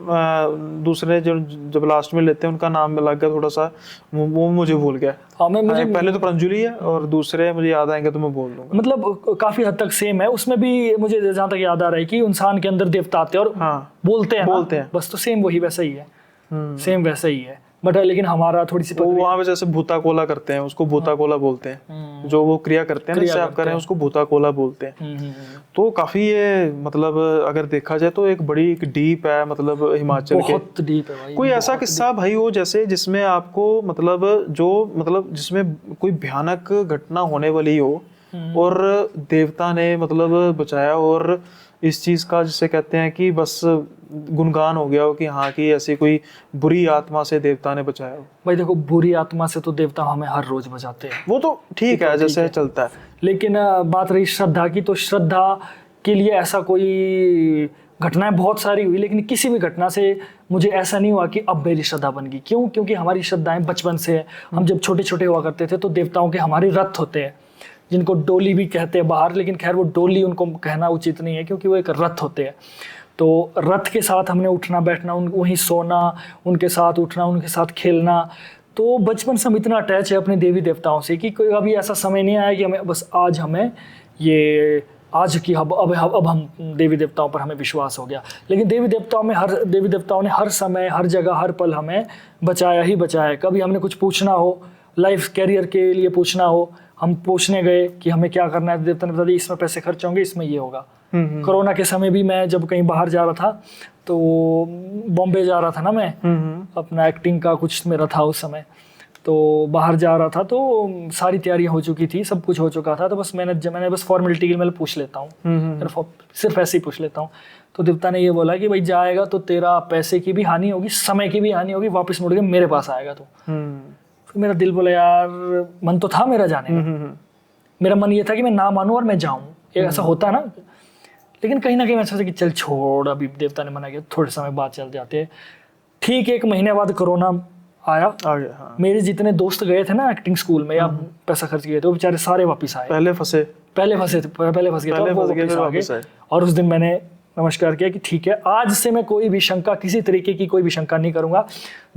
दूसरे जो जब लास्ट में लेते हैं उनका नाम लग गया थोड़ा सा, वो मुझे भूल गया। हाँ, मुझे पहले तो प्रंजलि है और दूसरे मुझे याद आएंगे तो मैं बोल दूंगा। मतलब काफी हद तक सेम है, उसमें भी मुझे जहाँ तक याद आ रहा है कि इंसान के अंदर देवता आते हैं और बोलते हैं बस, तो सेम वही वैसा ही है, सेम वैसा ही है, बट लेकिन हमारा थोड़ी सी वहाँ पे जैसे भूताकोला करते हैं, उसको भूताकोला बोलते हैं, जो वो क्रिया करते हैं जैसे आप कर रहे हैं उसको भूताकोला बोलते हैं। तो काफी ये मतलब अगर देखा जाए तो एक बड़ी एक डीप है, मतलब हिमाचल के बहुत डीप है भाई। कोई ऐसा किस्सा भाई हो जैसे जिसमें आपको मतलब जिसमें कोई भयानक घटना होने वाली हो और देवता ने मतलब बचाया, और इस चीज का जिसे कहते हैं कि बस गुणगान हो गया हो कि हाँ कि ऐसी कोई बुरी आत्मा से देवता ने बचाया हो? भाई देखो, बुरी आत्मा से तो देवता हमें हर रोज बचाते हैं, वो तो ठीक है, जैसे चलता है, लेकिन बात रही श्रद्धा की, तो श्रद्धा के लिए ऐसा कोई घटनाएं बहुत सारी हुई, लेकिन किसी भी घटना से मुझे ऐसा नहीं हुआ कि अब मेरी श्रद्धा बन गई। क्यों? क्योंकि हमारी श्रद्धाएं बचपन से है। हम जब छोटे छोटे हुआ करते थे तो देवताओं के हमारे रथ होते हैं, जिनको डोली भी कहते हैं बाहर, लेकिन खैर वो डोली उनको कहना उचित नहीं है क्योंकि वो एक रथ होते हैं। तो रथ के साथ हमने उठना बैठना, वहीं सोना, उनके साथ उठना, उनके साथ खेलना। तो बचपन से हम इतना अटैच है अपने देवी देवताओं से कि कोई अभी ऐसा समय नहीं आया कि हमें बस आज हमें ये आज की अब हम देवी देवताओं पर हमें विश्वास हो गया। लेकिन देवी देवताओं ने हर समय, हर जगह, हर पल हमें बचाया ही बचाया है। कभी हमने कुछ पूछना हो, लाइफ कैरियर के लिए पूछना हो, हम पूछने गए कि हमें क्या करना है, देवता ने बता दिया इसमें पैसे खर्च होंगे, इसमें ये होगा। कोरोना के समय भी मैं जब कहीं बाहर जा रहा था, तो बॉम्बे जा रहा था ना मैं, अपना एक्टिंग का कुछ मेरा था उस समय, तो बाहर जा रहा था, तो सारी तैयारियां हो चुकी थी, सब कुछ हो चुका था, तो बस मैंने बस फॉर्मेलिटी के लिए पूछ लेता हूँ, सिर्फ ऐसे ही पूछ लेता हूँ। तो देवता ने ये बोला कि भाई जाएगा तो तेरा पैसे की भी हानि होगी, समय की भी हानि होगी, वापस मुड़ के मेरे पास आएगा तो। फिर मेरा दिल बोला यार, मन तो था मेरा जाने का, मेरा मन ये था कि मैं ना मानूं और मैं जाऊं, ऐसा होता ना, लेकिन कहीं ना कहीं मैं सोचा कि चल छोड़, अभी देवता ने मना किया, थोड़े समय बाद चल जाते हैं। ठीक 1 महीने बाद कोरोना आया। हाँ। मेरे जितने दोस्त गए थे ना एक्टिंग स्कूल में या पैसा खर्च किए थे, वो बेचारे सारे वापस आए। पहले फंस गए। और उस दिन मैंने नमस्कार किया कि ठीक है, आज से मैं कोई भी शंका, किसी तरीके की कोई भी शंका नहीं करूंगा।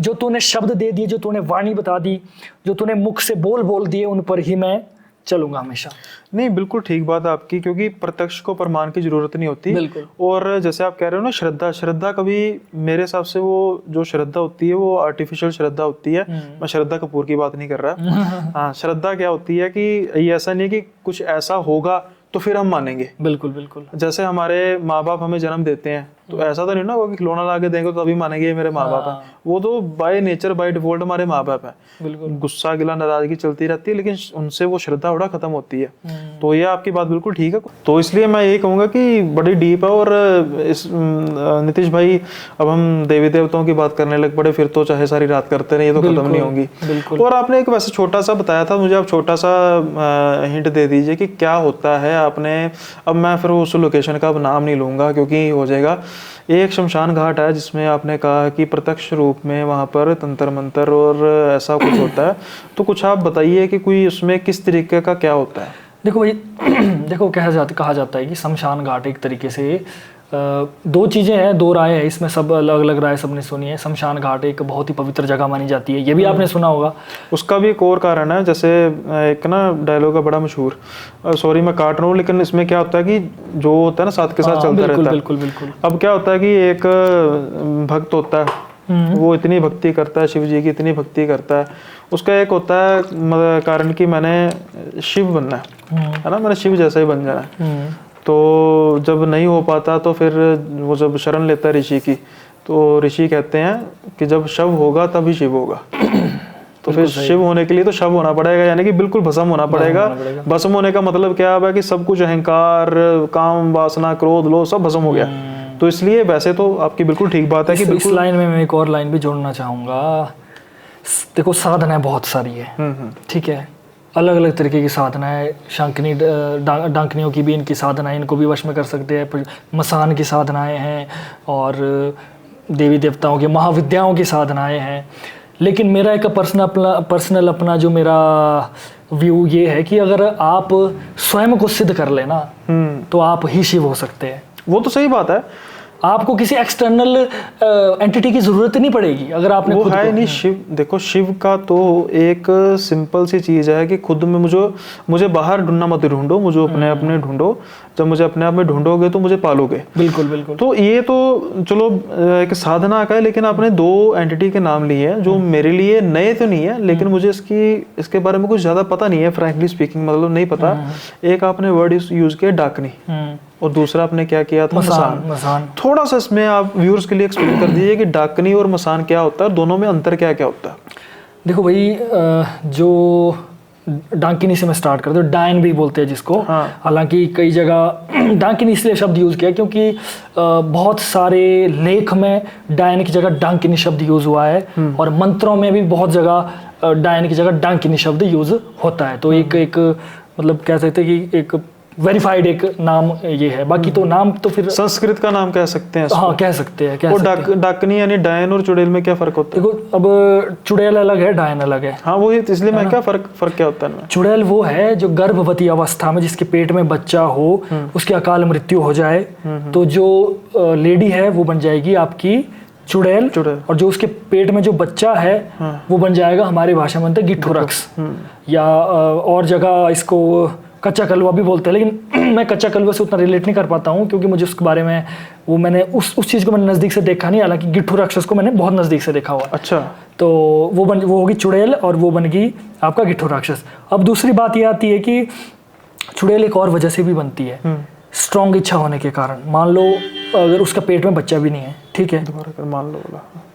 जो तूने शब्द दे दिए, जो तूने वाणी बता दी, जो तूने मुख से बोल दिए, उन पर ही मैं चलूंगा हमेशा। नहीं, बिल्कुल ठीक बात है आपकी, क्योंकि प्रत्यक्ष को प्रमाण की जरूरत नहीं होती। और जैसे आप कह रहे हो ना, श्रद्धा कभी मेरे हिसाब से वो जो श्रद्धा होती है वो आर्टिफिशियल श्रद्धा होती है। मैं श्रद्धा कपूर की बात नहीं कर रहा। हाँ, श्रद्धा क्या होती है कि ये ऐसा नहीं है कि कुछ ऐसा होगा तो फिर हम मानेंगे। बिल्कुल बिल्कुल। जैसे हमारे माँ बाप हमें जन्म देते हैं तो ऐसा तो नहीं ना होगा कि खिलौना ला के देंगे तो तभी मानेंगे ये मेरे माँ बाप हैं। वो तो बाय नेचर बाय डिफॉल्ट हमारे माँ बाप हैं। बिल्कुल। गुस्सा गिला नाराजगी चलती रहती है लेकिन उनसे वो श्रद्धा थोड़ा खत्म होती है। तो ये आपकी बात बिल्कुल ठीक है। तो इसलिए मैं यही कहूँगा कि बड़ी डीप है। और इस नीतीश भाई, अब हम देवी देवताओं की बात करने लग पड़े फिर तो चाहे सारी रात करते रहे, ये तो खत्म नहीं होंगी। और आपने एक वैसे छोटा सा बताया था मुझे, आप छोटा सा हिंट दे दीजिए कि क्या होता है आपने। अब मैं फिर उस लोकेशन का नाम नहीं लूँगा क्योंकि हो जाएगा। एक शमशान घाट है जिसमें आपने कहा कि प्रत्यक्ष रूप में वहाँ पर तंत्र मंत्र और ऐसा कुछ होता है, तो कुछ आप बताइए कि कोई उसमें किस तरीके का क्या होता है। देखो भाई, देखो कहा जाता है कि शमशान घाट एक तरीके से दो चीज़ें हैं, दो राय है इसमें, सब अलग अलग राय सबने सुनी है। शमशान घाट एक बहुत ही पवित्र जगह मानी जाती है, ये भी आपने सुना होगा। उसका भी एक और कारण है, जैसे एक ना डायलॉग है बड़ा मशहूर, सॉरी मैं काट रहा हूँ, लेकिन इसमें क्या होता है कि जो होता है ना साथ के साथ चलता रहता है। बिल्कुल बिल्कुल। अब क्या होता है कि एक भक्त होता है, वो इतनी भक्ति करता है, शिव जी की इतनी भक्ति करता है, उसका एक होता है कारण कि मैंने शिव बनना है ना, मैंने शिव जैसा ही बन जाना है। तो जब नहीं हो पाता तो फिर वो जब शरण लेता है ऋषि की, तो ऋषि कहते हैं कि जब शव होगा तभी शिव होगा। तो फिर शिव होने के लिए तो शव होना पड़ेगा, यानी कि बिल्कुल भस्म होना पड़ेगा। भस्म होने का मतलब क्या है कि सब कुछ अहंकार, काम, वासना, क्रोध, लोभ सब भस्म हो गया। तो इसलिए वैसे तो आपकी बिल्कुल ठीक बात है कि इस लाइन में मैं एक और लाइन भी जोड़ना चाहूँगा। देखो साधनाएं बहुत सारी है, ठीक है, अलग अलग तरीके की साधनाएं, शांकनी डांकनियों की भी इनकी साधनाएं, इनको भी वश में कर सकते हैं। मसान की साधनाएं हैं और देवी देवताओं की महाविद्याओं की साधनाएं हैं। लेकिन मेरा एक पर्सनल अपना जो मेरा व्यू ये है कि अगर आप स्वयं को सिद्ध कर लेना तो आप ही शिव हो सकते हैं। वो तो सही बात है, आपको किसी एक्सटर्नल एंटिटी की जरूरत नहीं पड़ेगी अगर आपने वो है नहीं। शिव देखो, शिव का तो एक सिंपल सी चीज है कि खुद में मुझे बाहर ढूंढना मत ढूंढो, मुझे अपने ढूंढो। जब मुझे अपने आप में ढूंढोगे तो मुझे पालोगे। बिल्कुल बिल्कुल। तो ये तो चलो एक साधना का है, लेकिन आपने दो एंटिटी के नाम लिए हैं जो मेरे लिए नए तो नहीं है, लेकिन मुझे इसके बारे में कुछ ज्यादा पता नहीं है, फ्रैंकली स्पीकिंग, मतलब नहीं पता। एक आपने वर्ड यूज किया डाकनी, और दूसरा आपने क्या किया था, मसान। थोड़ा सा इसमें आप व्यूअर्स के लिए एक्सप्लेन कर दीजिए कि डाकनी और मसान क्या होता है, दोनों में अंतर क्या क्या होता है। देखो भाई, जो डांकिनी से मैं स्टार्ट करता हूँ, डायन भी बोलते हैं जिसको। हालांकि कई जगह डांकिनी इसलिए शब्द यूज किया क्योंकि बहुत सारे लेख में डायन की जगह डांकिनी शब्द यूज हुआ है, और मंत्रों में भी बहुत जगह डायन की जगह डांकिनी शब्द यूज होता है। तो एक मतलब कह सकते हैं कि एक वेरीफाइड एक नाम ये है। बाकी तो नाम तो फिर संस्कृत का नाम कह सकते हैं। हाँ, कह सकते हैं। डाकनी यानी डायन और चुड़ैल में क्या फर्क होता है? देखो, अब चुड़ैल अलग है, डायन अलग है। हाँ, वही इसलिए मैं क्या फर्क क्या होता है? चुड़ैल वो है जो गर्भवती अवस्था में जिसके पेट में बच्चा हो, उसकी अकाल मृत्यु हो जाए तो जो लेडी है वो बन जाएगी आपकी चुड़ैल, और जो उसके पेट में जो बच्चा है वो बन जाएगा, हमारी भाषा में बनता है गिट्ठू-रक्स, या और जगह इसको कच्चा कलवा भी बोलते हैं। लेकिन मैं कच्चा कलवा से उतना रिलेट नहीं कर पाता हूँ क्योंकि मुझे उसके बारे में मैंने उस चीज़ को मैंने नज़दीक से देखा नहीं। हालांकि गिट्ठू राक्षस को मैंने बहुत नज़दीक से देखा हुआ है। अच्छा। तो वो होगी चुड़ैल और वो बन गई आपका गिट्ठू राक्षस। अब दूसरी बात ये आती है कि चुड़ैल एक और वजह से भी बनती है, स्ट्रॉन्ग इच्छा होने के कारण। मान लो अगर उसका पेट में बच्चा भी नहीं है, ठीक है,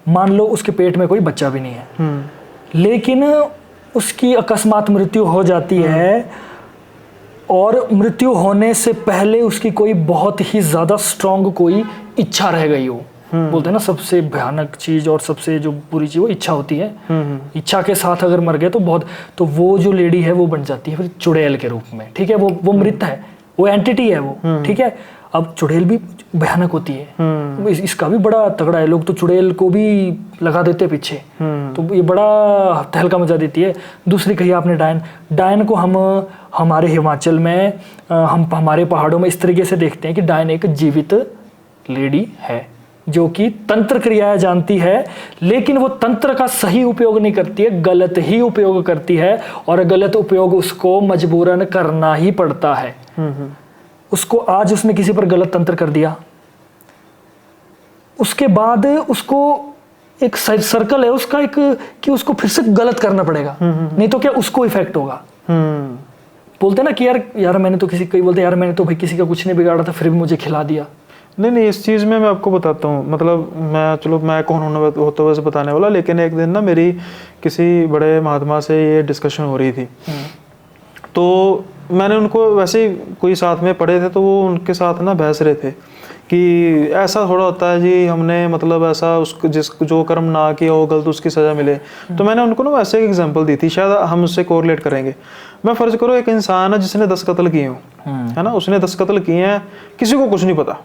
मान लो उसके पेट में कोई बच्चा भी नहीं है, लेकिन उसकी अकस्मात मृत्यु हो जाती है, और मृत्यु होने से पहले उसकी कोई बहुत ही ज़्यादा स्ट्रॉन्ग कोई इच्छा रह गई हो। बोलते हैं ना, सबसे भयानक चीज़ और सबसे जो बुरी चीज़ वो इच्छा होती है। इच्छा के साथ अगर मर गए तो वो जो लेडी है वो बन जाती है फिर चुड़ैल के रूप में, ठीक है। वो मृत है, वो एंटिटी है वो, ठीक है। अब चुड़ैल भी भयानक होती है, इसका भी बड़ा तगड़ा है। लोग तो चुड़ैल को भी लगा देते हैं पीछे, तो ये बड़ा तहलका मचा देती है। दूसरी कही आपने डायन को हम हमारे हिमाचल में हम हमारे पहाड़ों में इस तरीके से देखते हैं कि डायन एक जीवित लेडी है जो कि तंत्र क्रियाएं जानती है, लेकिन वो तंत्र का सही उपयोग नहीं करती है, गलत ही उपयोग करती है, और गलत उपयोग उसको मजबूरन करना ही पड़ता है। उसको आज उसने किसी पर गलत तंत्र कर दिया, उसके बाद उसको एक सर्कल है उसका एक कि उसको फिर से गलत करना पड़ेगा, नहीं तो क्या उसको इफेक्ट होगा। बोलते ना कि यार मैंने तो कई बोलते यार मैंने तो भाई किसी का कुछ नहीं बिगाड़ा था फिर भी मुझे खिला दिया। नहीं, इस चीज़ में मैं आपको बताता हूँ, मतलब मैं कौन होता वैसे बताने वाला, लेकिन एक दिन ना मेरी किसी बड़े महात्मा से ये डिस्कशन हो रही थी, तो मैंने उनको वैसे ही कोई साथ में पढ़े थे, तो वो उनके साथ ना बहस रहे थे कि ऐसा थोड़ा होता है जी, हमने मतलब ऐसा उसको जो कर्म ना किया हो गलत उसकी सज़ा मिले। तो मैंने उनको ना वैसे एक एग्जांपल दी थी, शायद हम उससे कोरिलेट करेंगे। मैं फ़र्ज करो एक इंसान है जिसने 10 कत्ल किए हों, है ना, उसने 10 कत्ल किए हैं, किसी को कुछ नहीं पता,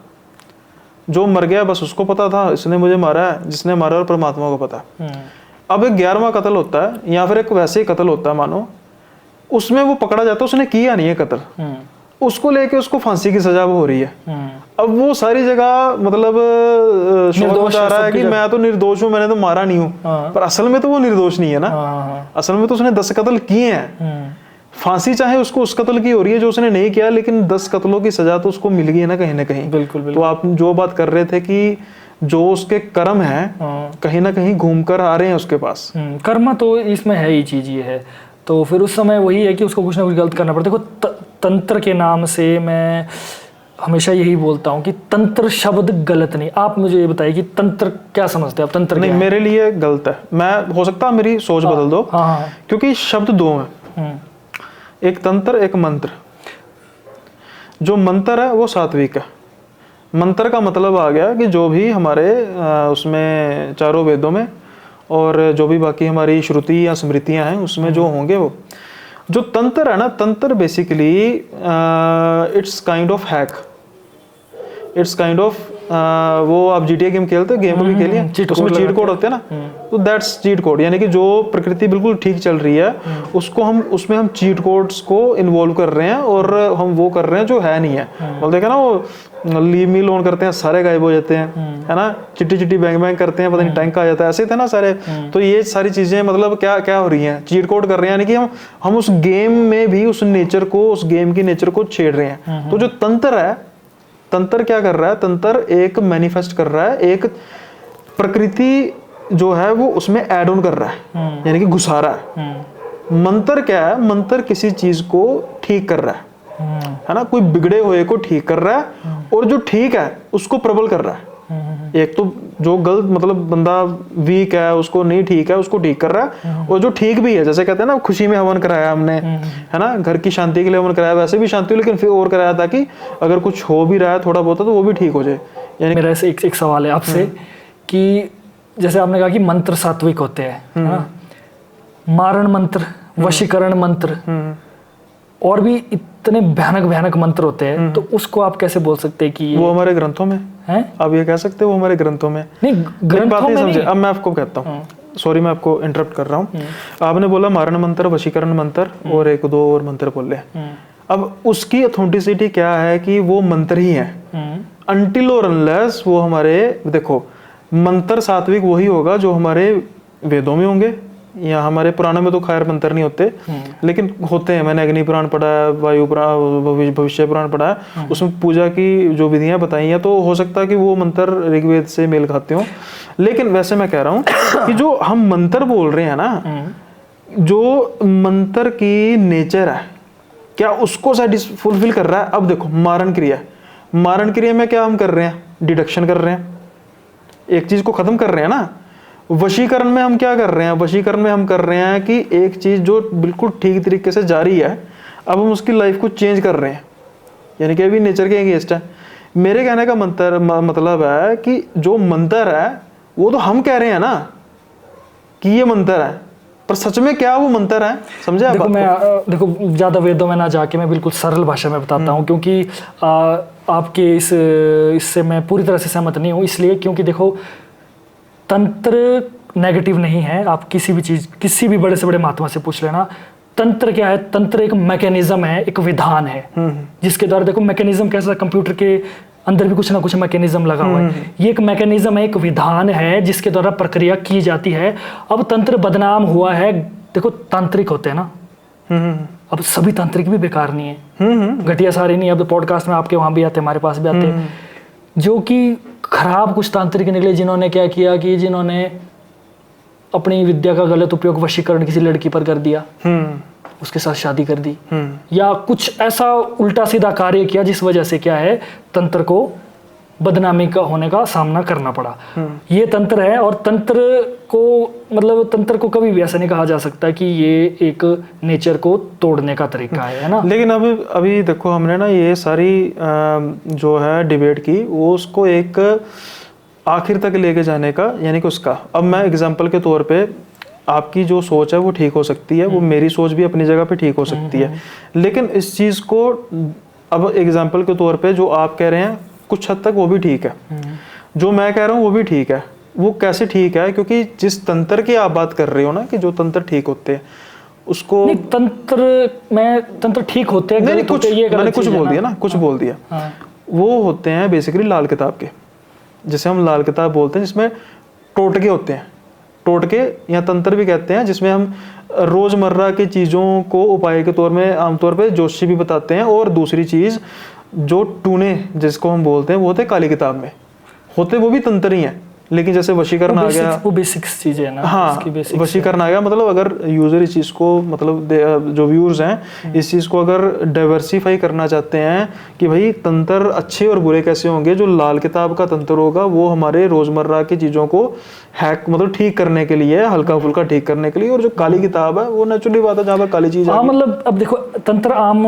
जो मर गया बस उसको पता था इसने मुझे मारा है, जिसने मारा और परमात्मा को पता। अब एक 11वां कत्ल होता है या फिर एक वैसे ही कत्ल होता है मानो, उसमें वो पकड़ा जाता है, उसने किया नहीं है कत्ल, उसको लेके उसको फांसी की सजा वो हो रही है। अब वो सारी जगह मतलब शोर आ रहा है कि मैं तो निर्दोष हूँ, मैंने तो मारा नहीं हूँ, पर असल में तो वो निर्दोष नहीं है ना, असल में तो उसने 10 कत्ल किए हैं। फांसी चाहे उसको उस कत्ल की हो रही है जो उसने नहीं किया, लेकिन 10 कत्लों की सजा तो उसको मिल गई है ना कहीं ना कहीं। बिल्कुल। तो आप जो बात कर रहे थे कि जो उसके कर्म है कहीं ना कहीं घूम कर आ रहे हैं उसके पास, कर्म तो इसमें है ही चीज ये है। तो फिर उस समय वही है कि उसको कुछ ना कुछ गलत करना पड़ता है। देखो तंत्र के नाम से मैं हमेशा यही बोलता हूँ कि तंत्र शब्द गलत नहीं। आप मुझे ये बताइए कि तंत्र क्या समझते हैं आप? तंत्र नहीं, मेरे लिए गलत है, मैं हो सकता है मेरी सोच बदल दो, क्योंकि शब्द दो हैं, एक तंत्र एक मंत्र। जो मंत्र है वो सात्विक है। मंत्र का मतलब आ गया कि जो भी हमारे उसमें चारों वेदों में और जो भी बाकी हमारी श्रुति या स्मृतियां हैं उसमें जो होंगे वो। जो तंत्र है ना, तंत्र basically it's kind of hack, it's kind of वो आप GTA गेम खेलते हो, गेम को भी खेलिए, उसमें चीट कोड होते हैं ना, तो दैट्स चीट कोड। यानी कि जो प्रकृति बिल्कुल ठीक चल रही है उसको उसमें हम चीट कोड्स को इन्वॉल्व कर रहे हैं और हम वो कर रहे हैं जो है नहीं है। बोलते हैं ना वो लीव मी लोन करते हैं, सारे गायब हो जाते हैं, है ना, चिट्टी बैंग बैंग करते हैं, पता नहीं टैंक आ जाता है, ऐसे थे ना सारे। तो ये सारी चीजें मतलब क्या क्या हो रही हैं, चीट कोड कर रहे हैं, यानी कि हम उस गेम में भी उस नेचर को, उस गेम की नेचर को छेड़ रहे हैं। तो जो तंत्र है, तंत्र क्या कर रहा है, तंत्र एक मैनिफेस्ट कर रहा है, एक प्रकृति जो है वो उसमें ऐड ऑन कर रहा है, यानी कि घुसा रहा है। मंत्र क्या है, मंत्र किसी चीज को ठीक कर रहा है ना, कोई बिगड़े हुए को ठीक कर रहा है और जो ठीक है उसको प्रबल कर रहा है। एक तो जो गलत मतलब बंदा वीक है उसको नहीं ठीक है उसको ठीक कर रहा है, और जो ठीक भी है, जैसे कहते हैं ना खुशी में हवन कराया हमने, है ना, घर की शांति के लिए हवन कराया, वैसे भी शांति, लेकिन फिर और कराया ताकि अगर कुछ हो भी रहा है थोड़ा बहुत तो वो भी ठीक हो जाए। यानी मेरा ऐसे एक सवाल है आपसे कि जैसे आपने कहा कि मंत्र सात्विक होते हैं, हाँ? मारण मंत्र, वशीकरण मंत्र और भी इतने भयानक मंत्र होते हैं, तो उसको आप कैसे बोल सकते हैं कि वो हमारे ग्रंथों में है? आप ये कह सकते हैं वो हमारे ग्रंथों में नहीं, ग्रंथों में समझे। अब मैं आपको कहता हूँ, सॉरी मैं आपको इंटरप्ट कर रहा हूँ। आपने बोला मारण मंत्र, वशीकरण मंत्र और एक दो और मंत्र बोले। अब उसकी अथेंटिसिटी क्या है कि वो मंत्र ही है, अनटिल और अनलेस वो हमारे, देखो मंत्र सात्विक वही होगा जो हमारे वेदों में होंगे, या हमारे पुराणों में तो खैर मंत्र नहीं होते लेकिन होते हैं। मैंने अग्नि पुराण पढ़ा है, वायु पुराण, भविष्य पुराण पढ़ा है, उसमें पूजा की जो विधियां बताई हैं, तो हो सकता है कि वो मंत्र ऋग्वेद से मेल खाते हो। लेकिन वैसे मैं कह रहा हूँ कि जो हम मंत्र बोल रहे हैं ना, जो मंत्र की नेचर है क्या उसको फुलफिल कर रहा है। अब देखो मारण क्रिया में क्या हम कर रहे हैं, डिडक्शन कर रहे हैं, एक चीज को खत्म कर रहे हैं ना। वशीकरण में हम क्या कर रहे हैं, वशीकरण में हम कर रहे हैं कि एक चीज जो बिल्कुल ठीक तरीके से जारी है, अब हम उसकी लाइफ को चेंज कर रहे हैं, यानी कि अभी नेचर के अगेंस्ट है। मेरे कहने का मतलब है कि जो मंत्र है वो तो हम कह रहे हैं ना कि ये मंत्र है, पर सच में क्या वो मंत्र है, समझे आप? देखो ज्यादा वेदों में ना जाके मैं बिल्कुल सरल भाषा में बताता हूँ, क्योंकि आपके इससे मैं पूरी तरह से सहमत नहीं हूँ। इसलिए क्योंकि देखो तंत्र नेगेटिव नहीं है। आप किसी भी चीज, किसी भी बड़े से बड़े महात्मा से पूछ लेना, तंत्र क्या है? तंत्र एक मैकेनिज्म है, एक विधान है जिसके द्वारा, देखो मैकेनिज्म कैसा, कंप्यूटर के अंदर भी कुछ ना कुछ मैकेनिज्म लगा हुआ है। ये एक मैकेनिज्म है, एक विधान है जिसके द्वारा प्रक्रिया की जाती है। अब तंत्र बदनाम हुआ है, देखो तांत्रिक होते हैं ना, अब सभी तांत्रिक भी बेकार नहीं है, घटिया सारे नहीं। अब पॉडकास्ट में आपके वहां भी आते, हमारे पास भी आते, जो कि खराब कुछ तांत्रिक निकले, जिन्होंने क्या किया कि जिन्होंने अपनी विद्या का गलत उपयोग वशीकरण किसी लड़की पर कर दिया, उसके साथ शादी कर दी, या कुछ ऐसा उल्टा सीधा कार्य किया जिस वजह से क्या है तंत्र को बदनामी का होने का सामना करना पड़ा। ये तंत्र है, और तंत्र को मतलब तंत्र को कभी भी ऐसा नहीं कहा जा सकता कि ये एक नेचर को तोड़ने का तरीका है ना। लेकिन अभी देखो हमने ना ये सारी जो है डिबेट की, वो उसको एक आखिर तक लेके जाने का, यानी कि उसका, अब मैं एग्जांपल के तौर पे आपकी जो सोच है वो ठीक हो सकती है, वो मेरी सोच भी अपनी जगह पे ठीक हो सकती है, लेकिन इस चीज़ को अब एग्जांपल के तौर पे जो आप कह रहे हैं कुछ हद तक वो भी ठीक है, जो मैं कह रहा हूँ वो भी ठीक है। वो कैसे ठीक है? क्योंकि जिस तंत्र की आप बात कर रहे हो ना, कि जो तंत्र ठीक होते हैं उसको नहीं, तंत्र ठीक होते हैं, नहीं, कुछ मैंने कुछ बोल दिया ना, कुछ बोल दिया। वो होते हैं बेसिकली लाल किताब के, जिसे हम लाल किताब बोलते हैं, जिसमें टोटके होते हैं, टोटके या तंत्र भी कहते हैं, जिसमें हम रोजमर्रा की चीज़ों को उपाय के तौर में आमतौर पे जोशी भी बताते हैं। और दूसरी चीज़ जो टूने जिसको हम बोलते हैं वो होते काली किताब में होते, वो भी तंत्र ही हैं, लेकिन जैसे वशीकरण आ गया, वो बेसिक्स चीजें हैं ना। हाँ, वशीकरण आ गया। मतलब अगर यूजर इस चीज़ को, मतलब जो व्यूअर्स हैं इस चीज़ को अगर डाइवर्सिफाई करना चाहते हैं कि भाई तंत्र अच्छे और बुरे कैसे होंगे, जो लाल किताब का तंत्र होगा वो हमारे रोजमर्रा की चीज़ों को हैक मतलब ठीक करने के लिए, हल्का फुल्का ठीक करने के लिए, और जो काली किताब है वो नेचुरली बात है जहाँ पर काली चीज़। हाँ, मतलब अब देखो तंत्र आम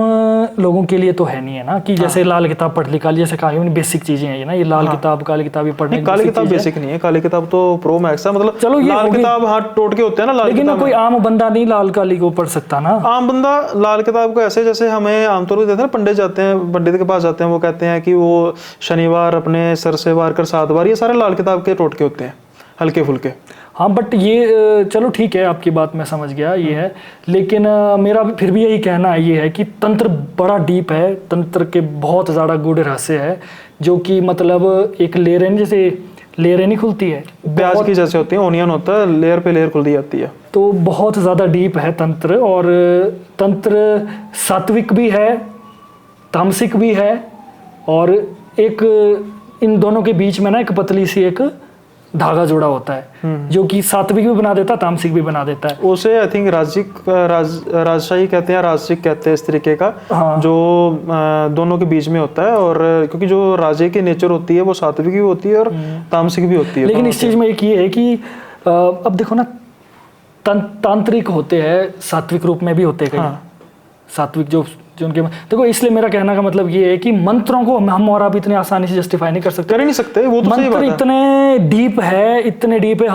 लोगों के लिए तो है नहीं है ना, कि जैसे लाल किताब पढ़ ली, काली जैसे कहा बेसिक चीजें हैं ना, ये लाल किताब काली किताब ये पढ़ने, काली किताब बेसिक नहीं है, काली किताब तो प्रो मैक्स है। मतलब चलो लाल किताब हाँ टोटके होते हैं ना लाल, लेकिन कोई आम बंदा नहीं लाल काली को पढ़ सकता ना। आम बंदा लाल किताब को ऐसे, जैसे हमें आमतौर पर देते हैं पंडित जाते हैं, पंडित के पास जाते हैं, वो कहते हैं कि वो शनिवार अपने सर से वार कर 7 बार, ये सारे लाल किताब के टोटके होते हैं, हल्के फुल्के। हाँ, बट ये चलो ठीक है, आपकी बात मैं समझ गया, ये है, लेकिन मेरा फिर भी यही कहना ये है कि तंत्र बड़ा डीप है, तंत्र के बहुत ज़्यादा गूढ़ रहस्य है, जो कि मतलब एक लेयरें, जैसे लेयरें नहीं खुलती है, प्याज की जैसे होती है, ओनियन होता है, लेयर पे लेयर खुलती जाती है, तो बहुत ज़्यादा डीप है तंत्र। और तंत्र सात्विक भी है, तामसिक भी है, और एक इन दोनों के बीच में ना एक पतली सी एक धागा जोड़ा होता है, जो कि सात्विक भी बना देता है, तामसिक भी बना देता है। उसे आई थिंक राजशाही कहते हैं, राजसिक कहते हैं इस तरीके का। हाँ। जो दोनों के बीच में होता है, और क्योंकि जो राजे की नेचर होती है वो सात्विक भी होती है और तामसिक भी होती है। लेकिन इस चीज में एक ये है कि अब देखो ना, तांत्रिक होते हैं, सात्विक रूप में भी होते हैं कई। हाँ। सात्विक जो उनके, देखो इसलिए मेरा कहना का मतलब ये है कि मंत्रों को हम और आप इतनी आसानी से जस्टिफाई नहीं कर सकते, वो तो मंत्र इतने डीप है,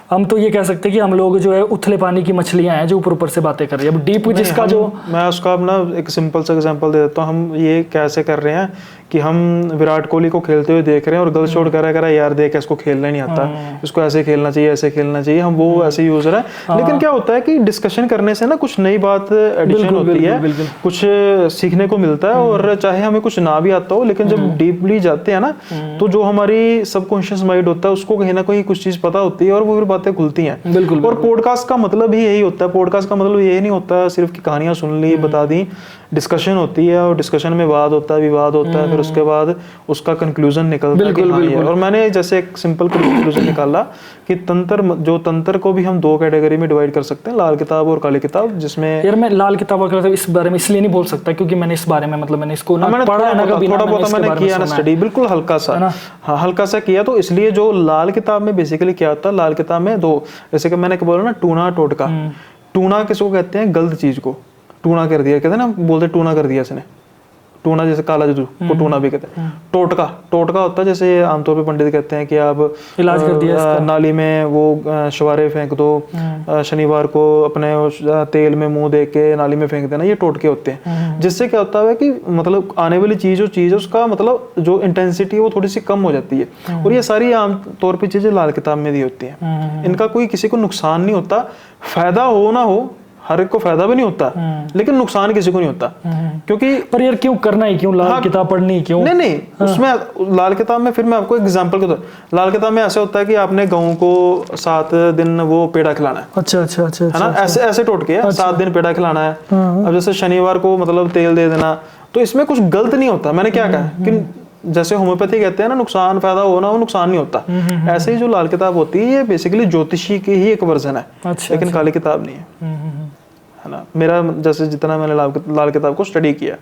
हम तो ये कह सकते हैं कि हम लोग जो है उथले पानी की मछलियां हैं जो ऊपर ऊपर से बातें कर रही है। अब डीप जिसका जो, मैं उसका अपना एक सिंपल सा एग्जांपल दे देता हूँ। हम ये कैसे कर रहे हैं कि हम विराट कोहली को खेलते हुए देख रहे हैं और गल शॉट कर रहा है, यार देख इसको खेलना नहीं आता, इसको ऐसे खेलना चाहिए, ऐसे खेलना चाहिए, हम वो ऐसे यूजर है। लेकिन क्या होता है कि डिस्कशन करने से ना कुछ नई बात एडिशन होती है, कुछ सीखने को मिलता है, और चाहे हमें कुछ ना भी आता हो, लेकिन जब डीपली जाते हैं ना, तो जो हमारी सबकॉन्शियस माइंड होता है उसको कहीं ना कहीं कुछ चीज पता होती है, और वो फिर बातें खुलती हैं। बिल्कुल। और पॉडकास्ट का मतलब ही यही होता है, पॉडकास्ट का मतलब यही नहीं होता सिर्फ कि कहानियां सुन ली, बता दी, डिस्कशन होती है, और डिस्कशन में वाद होता है, विवाद होता है, फिर उसके बाद उसका कंक्लूजन निकलता है कि हाँ ये। और मैंने जैसे एक सिंपल कंक्लूजन निकाला कि तंत्र को भी हम 2 कैटेगरी में डिवाइड कर सकते हैं, लाल किताब और काली किताब, जिसमें यार मैं लाल किताब और काली किताब इस बारे में इसलिए नहीं बोल सकता क्योंकि मैंने इस बारे में मतलब मैंने इसको ना पढ़ा ना, कभी थोड़ा बहुत मैंने किया ना स्टडी, बिल्कुल हल्का सा, हाँ हल्का सा किया। तो इसलिए जो लाल किताब में बेसिकली क्या होता है, लाल किताब में 2, जैसे कि मैंने बोला ना टूना टोटका, टूना किसको कहते हैं, गलत चीज को टूना कर दिया, कहते हैं ना, बोलते टूना कर दिया इसने, टूना जैसे काला जादू को टूना भी कहते हैं। टोटका होता है, जैसे आमतौर पे पंडित कहते हैं कि आप इलाज कर दिया, नाली में वो शवारे फेंक दो, शनिवार को अपने तेल में मुंह दे के नाली में फेंक देना, ये टोटके होते हैं। जिससे क्या होता है कि मतलब आने वाली चीज है उसका मतलब जो इंटेंसिटी है वो थोड़ी सी कम हो जाती है। और ये सारी आमतौर पर चीजें लाल किताब में दी होती हैं, इनका कोई किसी को नुकसान नहीं होता, फायदा हो ना हो, हर एक को फायदा भी नहीं होता, लेकिन नुकसान किसी को नहीं होता। क्योंकि पर यार क्यों करना है, क्यों लाल किताब पढ़नी, क्यों नहीं उसमें लाल किताब में, फिर मैं आपको एग्जांपल के तौर, लाल किताब में ऐसे होता है कि आपने गाँव को 7 दिन वो पेड़ा खिलाना है। अच्छा है ना, ऐसे टोटके है, 7 दिन पेड़ा खिलाना है। अब जैसे शनिवार को मतलब तेल दे देना, तो इसमें कुछ गलत नहीं होता। मैंने क्या कहा कि जैसे होम्योपैथी कहते हैं ना, नुकसान फायदा होना हो, नुकसान नहीं होता। ऐसे ही जो लाल किताब होती है ये बेसिकली ज्योतिषी की ही एक वर्जन है, लेकिन काली किताब नहीं है। है ना। मेरा जैसे जितना मैंने लाल किताब को स्टडी किया।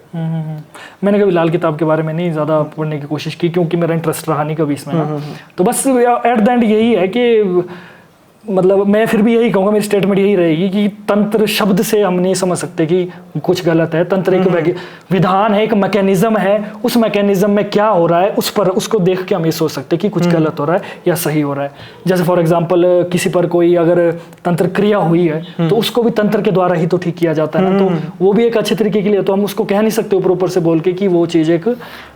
मैंने कभी लाल किताब के बारे में नहीं ज़्यादा पढ़ने की कोशिश की, क्योंकि मेरा इंटरेस्ट रहा नहीं कभी इसमें ना। तो बस एट द एंड यही है कि मतलब मैं फिर भी यही कहूँगा, मेरी स्टेटमेंट यही रहेगी कि तंत्र शब्द से हम नहीं समझ सकते कि कुछ गलत है। तंत्र एक विधान है, एक मैकेनिज्म है, उस मैकेनिज्म में क्या हो रहा है उस पर उसको देख के हम ये सोच सकते हैं कि कुछ गलत हो रहा है या सही हो रहा है। जैसे फॉर एग्जांपल किसी पर कोई अगर तंत्र क्रिया हुई है तो उसको भी तंत्र के द्वारा ही तो ठीक किया जाता है ना, तो वो भी एक अच्छे तरीके के लिए, तो हम उसको कह नहीं सकते ऊपर से बोल के कि वो चीज़ एक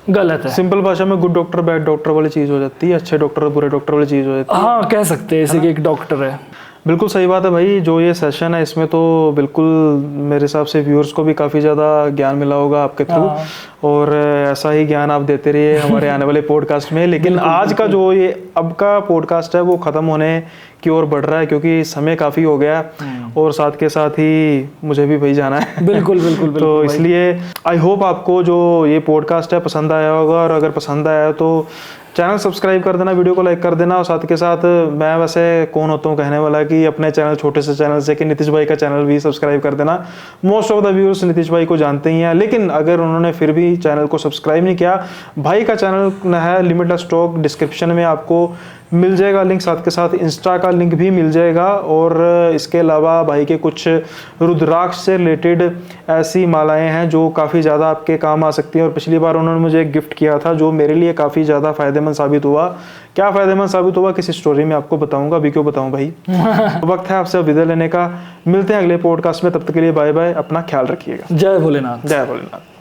गलत है। सिंपल भाषा में गुड डॉक्टर बैड डॉक्टर वाली चीज़ हो जाती है, अच्छे डॉक्टर बुरे डॉक्टर वाली चीज़ हो जाती है। हाँ, कह सकते हैं जैसे कि एक डॉक्टर है। बिल्कुल सही बात है भाई। जो ये सेशन है इसमें तो बिल्कुल मेरे हिसाब से व्यूअर्स को भी काफ़ी ज़्यादा ज्ञान मिला होगा आपके थ्रू, और ऐसा ही ज्ञान आप देते रहिए हमारे आने वाले पॉडकास्ट में। लेकिन आज का जो ये अब का पॉडकास्ट है वो ख़त्म होने की ओर बढ़ रहा है, क्योंकि समय काफ़ी हो गया और साथ के साथ ही मुझे भी भाई जाना है। बिल्कुल बिल्कुल बिल्कुल। तो इसलिए आई होप आपको जो ये पॉडकास्ट है पसंद आया होगा, और अगर पसंद आया तो चैनल सब्सक्राइब कर देना, वीडियो को लाइक कर देना। और साथ के साथ मैं वैसे कौन होता हूँ कहने वाला कि अपने चैनल, छोटे से चैनल से, कि नीतीश भाई का चैनल भी सब्सक्राइब कर देना। Most of the viewers Nitish भाई को जानते ही हैं, लेकिन अगर उन्होंने फिर भी चैनल को सब्सक्राइब नहीं किया, भाई का चैनल है लिमिटलेस टॉक, डिस्क्रिप्शन में आपको मिल जाएगा लिंक, साथ के साथ इंस्टा का लिंक भी मिल जाएगा। और इसके अलावा भाई के कुछ रुद्राक्ष से रिलेटेड ऐसी मालाएं हैं जो काफ़ी ज़्यादा आपके काम आ सकती हैं। और पिछली बार उन्होंने मुझे एक गिफ्ट किया था जो मेरे लिए काफ़ी ज़्यादा फ़ायदेमंद साबित हुआ। क्या फ़ायदेमंद साबित हुआ किसी स्टोरी में आपको बताऊंगा, अभी क्यों बताऊं भाई। तो वक्त है आपसे विदा लेने का। मिलते हैं अगले पॉडकास्ट में, तब तक के लिए बाय बाय, अपना ख्याल रखिएगा। जय भोलेनाथ। जय भोलेनाथ।